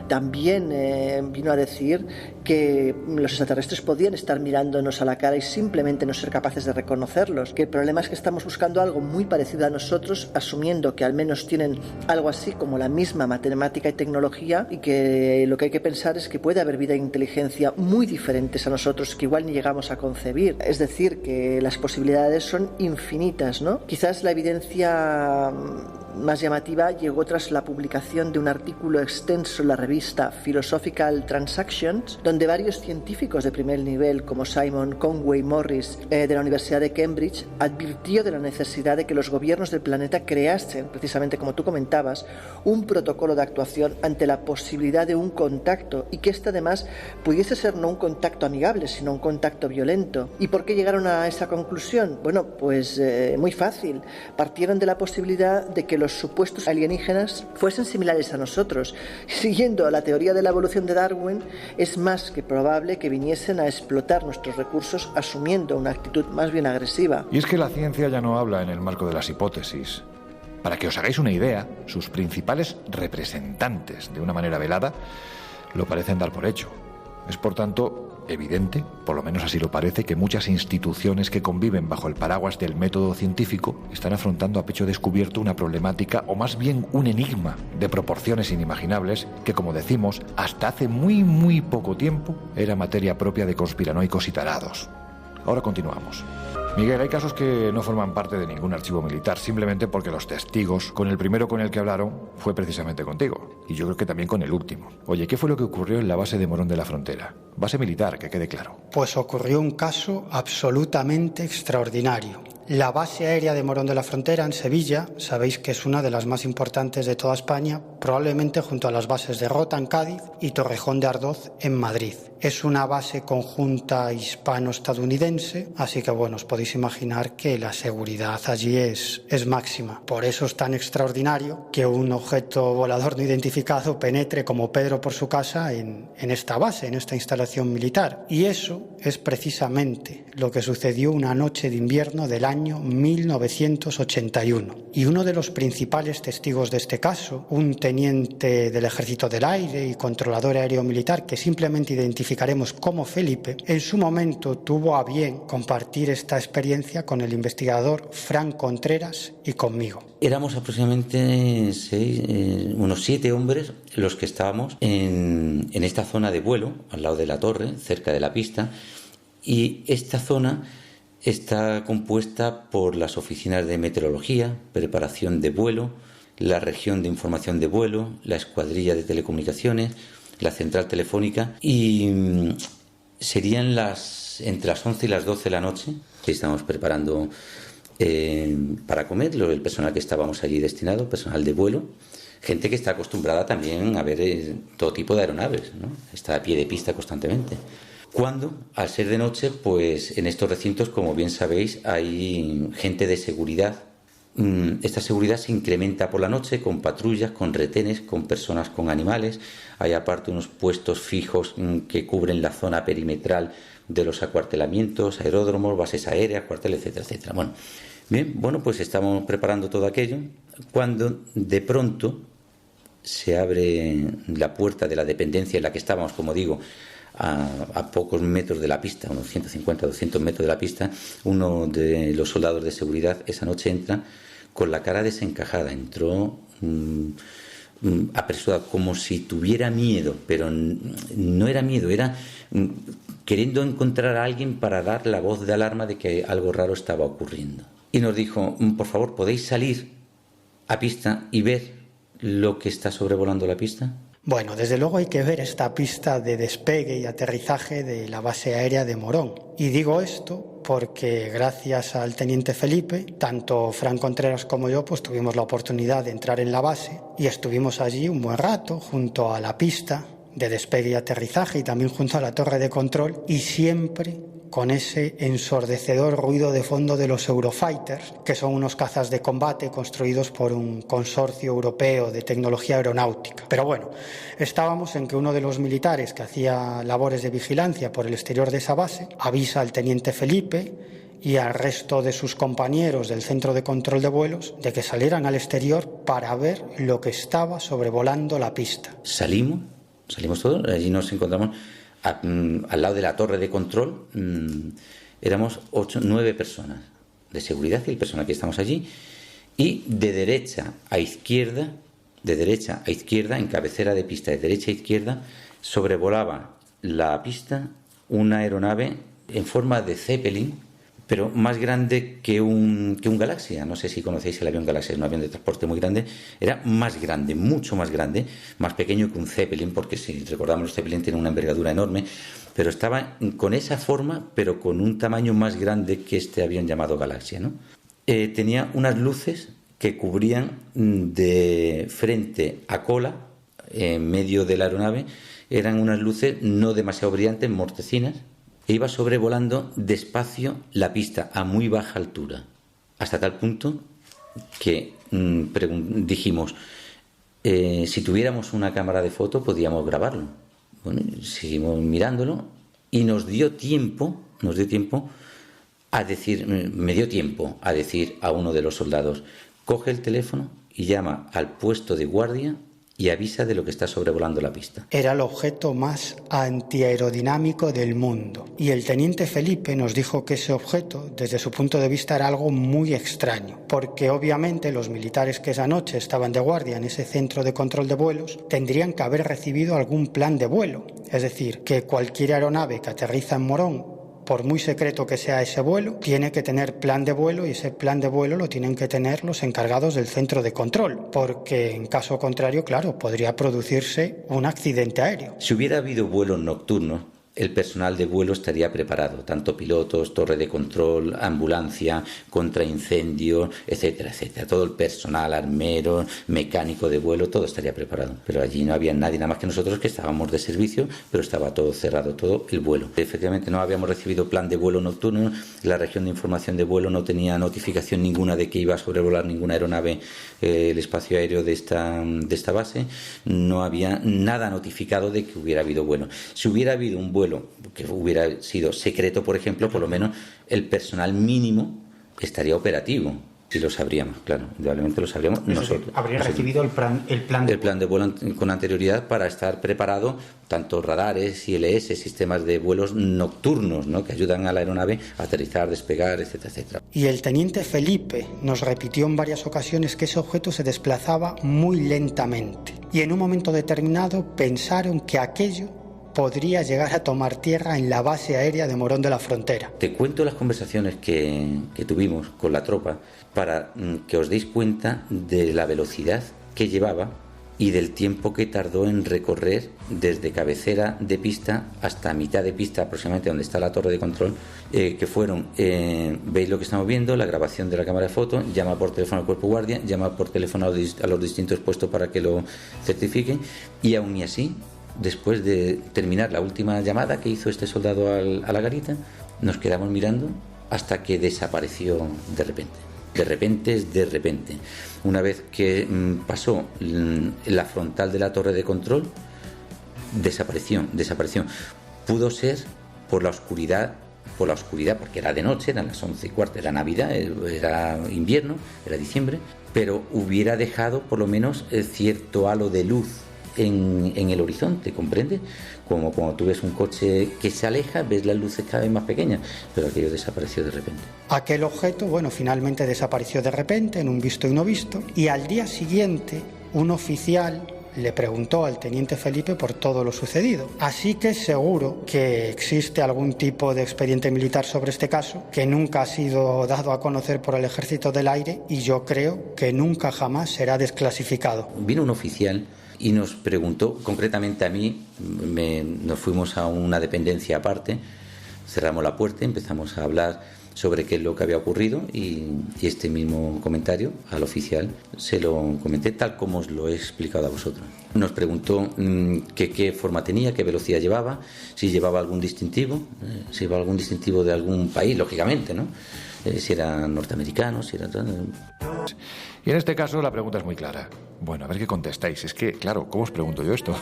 también vino a decir que los extraterrestres podían estar mirándonos a la cara y simplemente no ser capaces de reconocerlos, que el problema es que estamos buscando algo muy parecido a nosotros, asumiendo que al menos tienen algo así como la misma matemática y tecnología, y que lo que hay que pensar es que puede haber vida e inteligencia muy diferentes a nosotros que igual ni llegamos a concebir. Es decir, que las posibilidades son infinitas, ¿no? Quizás la evidencia más llamativa llegó tras la publicación de un artículo extenso en la revista Philosophical Transactions, donde varios científicos de primer nivel como Simon Conway Morris de la Universidad de Cambridge advirtió de la necesidad de que los gobiernos del planeta creasen, precisamente como tú comentabas, un protocolo de actuación ante la posibilidad de un contacto, y que este además pudiese ser no un contacto amigable sino un contacto violento. ¿Y por qué llegaron a esa conclusión? Bueno, pues muy fácil. Partieron de la posibilidad de que los los supuestos alienígenas fuesen similares a nosotros. Siguiendo la teoría de la evolución de Darwin, es más que probable que viniesen a explotar nuestros recursos asumiendo una actitud más bien agresiva. Y es que la ciencia ya no habla en el marco de las hipótesis. Para que os hagáis una idea, sus principales representantes, de una manera velada, lo parecen dar por hecho. Es, por tanto, evidente, por lo menos así lo parece, que muchas instituciones que conviven bajo el paraguas del método científico están afrontando a pecho descubierto una problemática, o más bien un enigma de proporciones inimaginables que, como decimos, hasta hace muy poco tiempo era materia propia de conspiranoicos y tarados. Ahora continuamos. Miguel, hay casos que no forman parte de ningún archivo militar, simplemente porque los testigos, con el primero con el que hablaron, fue precisamente contigo. Y yo creo que también con el último. Oye, ¿qué fue lo que ocurrió en la base de Morón de la Frontera? Base militar, que quede claro. Pues ocurrió un caso absolutamente extraordinario. La base aérea de Morón de la Frontera, en Sevilla, sabéis que es una de las más importantes de toda España, probablemente junto a las bases de Rota, en Cádiz, y Torrejón de Ardoz, en Madrid. Es una base conjunta hispano-estadounidense, así que bueno, os podéis imaginar que la seguridad allí es máxima. Por eso es tan extraordinario que un objeto volador no identificado penetre como Pedro por su casa en esta base, en esta instalación militar. Y eso es precisamente lo que sucedió una noche de invierno del año 1981. Y uno de los principales testigos de este caso, un teniente del Ejército del Aire y controlador aéreo militar que simplemente identificaremos como Felipe, en su momento tuvo a bien compartir esta experiencia con el investigador Fran Contreras y conmigo. Éramos aproximadamente unos 7 hombres los que estábamos en esta zona de vuelo, al lado de la torre, cerca de la pista, y esta zona está compuesta por las oficinas de meteorología, preparación de vuelo, la región de información de vuelo, la escuadrilla de telecomunicaciones, la central telefónica, y serían entre las 11 y las 12 de la noche que estamos preparando para comer, el personal que estábamos allí destinado, personal de vuelo, gente que está acostumbrada también a ver todo tipo de aeronaves, ¿no? Está a pie de pista constantemente. Cuando, al ser de noche, pues en estos recintos, como bien sabéis, hay gente de seguridad. Esta seguridad se incrementa por la noche con patrullas, con retenes, con personas con animales. Hay aparte unos puestos fijos que cubren la zona perimetral de los acuartelamientos, aeródromos, bases aéreas, cuarteles, etcétera, etcétera. Bueno, pues estamos preparando todo aquello cuando de pronto se abre la puerta de la dependencia en la que estábamos, como digo, a pocos metros de la pista, unos 150 o 200 metros de la pista. Uno de los soldados de seguridad esa noche entra con la cara desencajada, entró apresurado, como si tuviera miedo, pero no era miedo, era queriendo encontrar a alguien para dar la voz de alarma de que algo raro estaba ocurriendo. Y nos dijo, por favor, ¿podéis salir a pista y ver lo que está sobrevolando la pista? Bueno, desde luego hay que ver esta pista de despegue y aterrizaje de la base aérea de Morón. Y digo esto porque gracias al teniente Felipe, tanto Fran Contreras como yo, pues tuvimos la oportunidad de entrar en la base y estuvimos allí un buen rato junto a la pista de despegue y aterrizaje y también junto a la torre de control, y siempre con ese ensordecedor ruido de fondo de los Eurofighters, que son unos cazas de combate construidos por un consorcio europeo de tecnología aeronáutica. Pero bueno, estábamos en que uno de los militares que hacía labores de vigilancia por el exterior de esa base avisa al teniente Felipe y al resto de sus compañeros del centro de control de vuelos de que salieran al exterior para ver lo que estaba sobrevolando la pista. Salimos todos, allí nos encontramos al lado de la torre de control. Éramos 9 personas de seguridad y el personal que estamos allí, y de derecha a izquierda, en cabecera de pista, de derecha a izquierda, sobrevolaba la pista una aeronave en forma de Zeppelin, pero más grande que un Galaxia. No sé si conocéis el avión Galaxia, es un avión de transporte muy grande. Era más grande, mucho más grande, más pequeño que un Zeppelin, porque si recordamos los Zeppelin tienen una envergadura enorme, pero estaba con esa forma, pero con un tamaño más grande que este avión llamado Galaxia, ¿no? Tenía unas luces que cubrían de frente a cola, en medio de la aeronave. Eran unas luces no demasiado brillantes, mortecinas, e iba sobrevolando despacio la pista a muy baja altura, hasta tal punto que dijimos, si tuviéramos una cámara de foto podíamos grabarlo. Bueno, seguimos mirándolo y nos dio tiempo a decir, me dio tiempo a decir a uno de los soldados, coge el teléfono y llama al puesto de guardia y avisa de lo que está sobrevolando la pista. Era el objeto más antiaerodinámico del mundo. Y el teniente Felipe nos dijo que ese objeto, desde su punto de vista, era algo muy extraño, porque obviamente los militares que esa noche estaban de guardia en ese centro de control de vuelos tendrían que haber recibido algún plan de vuelo. Es decir, que cualquier aeronave que aterriza en Morón, por muy secreto que sea ese vuelo, tiene que tener plan de vuelo, y ese plan de vuelo lo tienen que tener los encargados del centro de control, porque en caso contrario, claro, podría producirse un accidente aéreo. Si hubiera habido vuelos nocturnos, el personal de vuelo estaría preparado, tanto pilotos, torre de control, ambulancia, contraincendios, etcétera, etcétera. Todo el personal, armero, mecánico de vuelo, todo estaría preparado. Pero allí no había nadie nada más que nosotros, que estábamos de servicio, pero estaba todo cerrado, todo el vuelo. Efectivamente no habíamos recibido plan de vuelo nocturno, la región de información de vuelo no tenía notificación ninguna de que iba a sobrevolar ninguna aeronave el espacio aéreo de esta base, no había nada notificado de que hubiera habido vuelo. Si hubiera habido un vuelo que hubiera sido secreto, por ejemplo, por lo menos el personal mínimo estaría operativo. Si lo sabríamos, claro, indudablemente lo sabríamos nosotros. Habría recibido el plan de vuelo con anterioridad para estar preparado, tanto radares, ILS, sistemas de vuelos nocturnos, ¿no?, que ayudan a la aeronave a aterrizar, despegar, etcétera, etcétera. Y el teniente Felipe nos repitió en varias ocasiones que ese objeto se desplazaba muy lentamente. Y en un momento determinado pensaron que aquello podría llegar a tomar tierra en la base aérea de Morón de la Frontera. Te cuento las conversaciones que tuvimos con la tropa para que os deis cuenta de la velocidad que llevaba y del tiempo que tardó en recorrer desde cabecera de pista hasta mitad de pista, aproximadamente donde está la torre de control, que fueron, veis lo que estamos viendo, la grabación de la cámara de foto, llama por teléfono al cuerpo guardia, llama por teléfono a los distintos puestos para que lo certifiquen, y aún y así, después de terminar la última llamada que hizo este soldado a la garita, nos quedamos mirando hasta que desapareció de repente. De repente. Una vez que pasó la frontal de la torre de control, desapareció. Pudo ser por la oscuridad, porque era de noche, eran las 11:15, era Navidad, era invierno, era diciembre, pero hubiera dejado por lo menos cierto halo de luz en el horizonte, ¿comprende? Como cuando tú ves un coche que se aleja, ves las luces cada vez más pequeñas, pero aquello desapareció de repente. Aquel objeto, finalmente desapareció de repente, en un visto y no visto, y al día siguiente un oficial le preguntó al teniente Felipe por todo lo sucedido. Así que seguro que existe algún tipo de expediente militar sobre este caso, que nunca ha sido dado a conocer por el Ejército del Aire, y yo creo que nunca jamás será desclasificado. Vino un oficial y nos preguntó, concretamente a mí, nos fuimos a una dependencia aparte, cerramos la puerta, empezamos a hablar sobre qué es lo que había ocurrido, y este mismo comentario al oficial se lo comenté tal como os lo he explicado a vosotros. Nos preguntó qué forma tenía, qué velocidad llevaba, si llevaba algún distintivo, de algún país, lógicamente, ¿no? Si era norteamericano, si era... Y en este caso la pregunta es muy clara. Bueno, a ver qué contestáis. Es que, claro, ¿cómo os pregunto yo esto?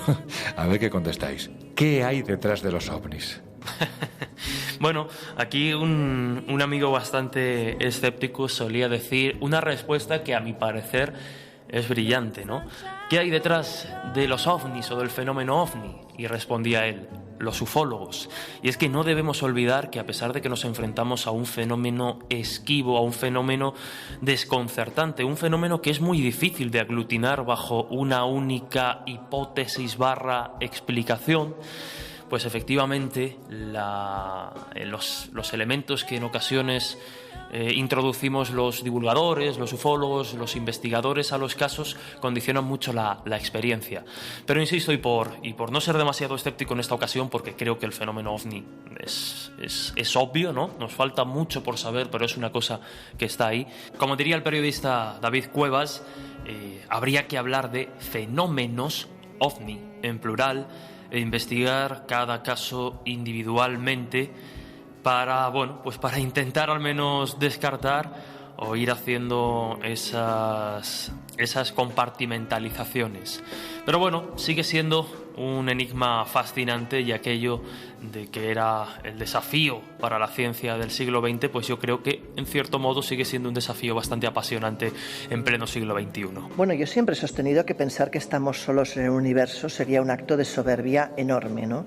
A ver qué contestáis. ¿Qué hay detrás de los ovnis? Bueno, aquí un amigo bastante escéptico solía decir una respuesta que a mi parecer es brillante, ¿no? ¿Qué hay detrás de los ovnis o del fenómeno ovni? Y respondía él, los ufólogos. Y es que no debemos olvidar que a pesar de que nos enfrentamos a un fenómeno esquivo, a un fenómeno desconcertante, un fenómeno que es muy difícil de aglutinar bajo una única hipótesis / explicación, pues efectivamente los elementos que en ocasiones introducimos los divulgadores, los ufólogos, los investigadores a los casos condicionan mucho la experiencia. Pero insisto, y por no ser demasiado escéptico en esta ocasión, porque creo que el fenómeno ovni es obvio, ¿no? Nos falta mucho por saber, pero es una cosa que está ahí. Como diría el periodista David Cuevas, habría que hablar de fenómenos ovni en plural e investigar cada caso individualmente para intentar al menos descartar o ir haciendo esas compartimentalizaciones. Pero bueno, sigue siendo un enigma fascinante, y aquello de que era el desafío para la ciencia del siglo XX, pues yo creo que en cierto modo sigue siendo un desafío bastante apasionante en pleno siglo XXI. Bueno, yo siempre he sostenido que pensar que estamos solos en el universo sería un acto de soberbia enorme, ¿no?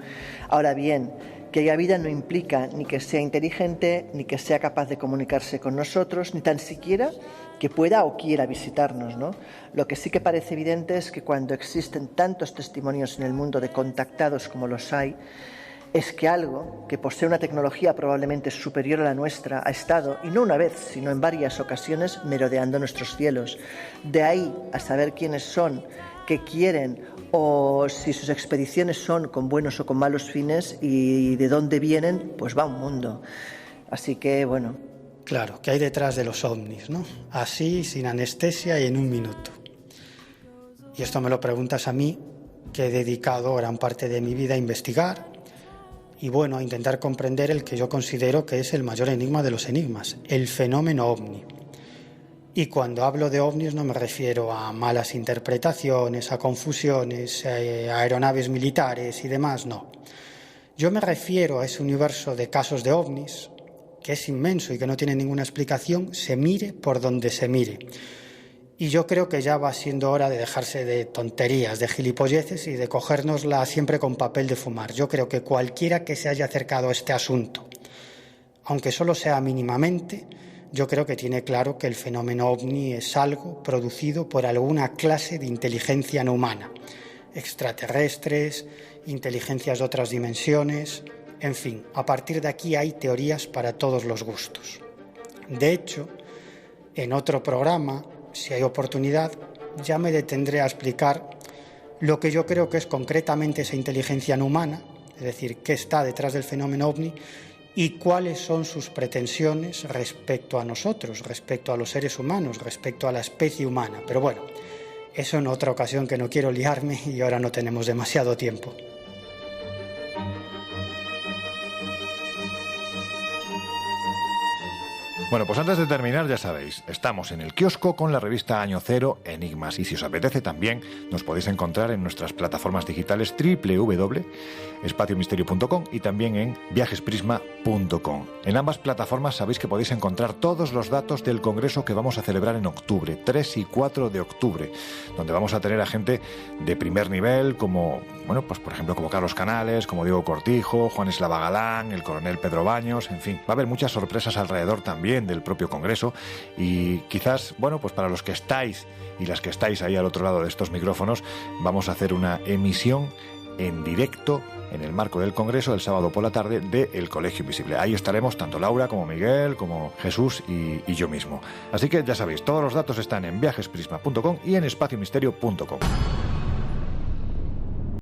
Ahora bien, que haya vida no implica ni que sea inteligente, ni que sea capaz de comunicarse con nosotros, ni tan siquiera que pueda o quiera visitarnos, ¿no? Lo que sí que parece evidente es que cuando existen tantos testimonios en el mundo de contactados como los hay, es que algo que posee una tecnología probablemente superior a la nuestra ha estado, y no una vez, sino en varias ocasiones, merodeando nuestros cielos. De ahí a saber quiénes son, qué quieren, o si sus expediciones son con buenos o con malos fines y de dónde vienen, pues va un mundo. Así que, bueno. Claro, ¿qué hay detrás de los ovnis, no? Así, sin anestesia y en un minuto. Y esto me lo preguntas a mí, que he dedicado gran parte de mi vida a investigar y, bueno, a intentar comprender el que yo considero que es el mayor enigma de los enigmas, el fenómeno ovni. Y cuando hablo de ovnis no me refiero a malas interpretaciones, a confusiones, a aeronaves militares y demás, no. Yo me refiero a ese universo de casos de ovnis, que es inmenso y que no tiene ninguna explicación, se mire por donde se mire. Y yo creo que ya va siendo hora de dejarse de tonterías, de gilipolleces y de cogérnosla siempre con papel de fumar. Yo creo que cualquiera que se haya acercado a este asunto, aunque solo sea mínimamente, yo creo que tiene claro que el fenómeno ovni es algo producido por alguna clase de inteligencia no humana. Extraterrestres, inteligencias de otras dimensiones, en fin, a partir de aquí hay teorías para todos los gustos. De hecho, en otro programa, si hay oportunidad, ya me detendré a explicar lo que yo creo que es concretamente esa inteligencia no humana, es decir, qué está detrás del fenómeno ovni y cuáles son sus pretensiones respecto a nosotros, respecto a los seres humanos, respecto a la especie humana. Pero bueno, eso en otra ocasión, que no quiero liarme y ahora no tenemos demasiado tiempo. Bueno, pues antes de terminar, ya sabéis, estamos en el kiosco con la revista Año Cero, Enigmas, y si os apetece también nos podéis encontrar en nuestras plataformas digitales www.espaciomisterio.com y también en viajesprisma.com. En ambas plataformas sabéis que podéis encontrar todos los datos del congreso que vamos a celebrar en octubre, 3 y 4 de octubre, donde vamos a tener a gente de primer nivel como, bueno, pues por ejemplo como Carlos Canales, como Diego Cortijo, Juan Eslava Galán, el coronel Pedro Baños, en fin, va a haber muchas sorpresas alrededor también del propio congreso y quizás, bueno, pues para los que estáis y las que estáis ahí al otro lado de estos micrófonos, vamos a hacer una emisión en directo en el marco del congreso el sábado por la tarde de El Colegio Invisible. Ahí estaremos tanto Laura como Miguel, como Jesús y yo mismo. Así que ya sabéis, todos los datos están en viajesprisma.com y en espaciomisterio.com.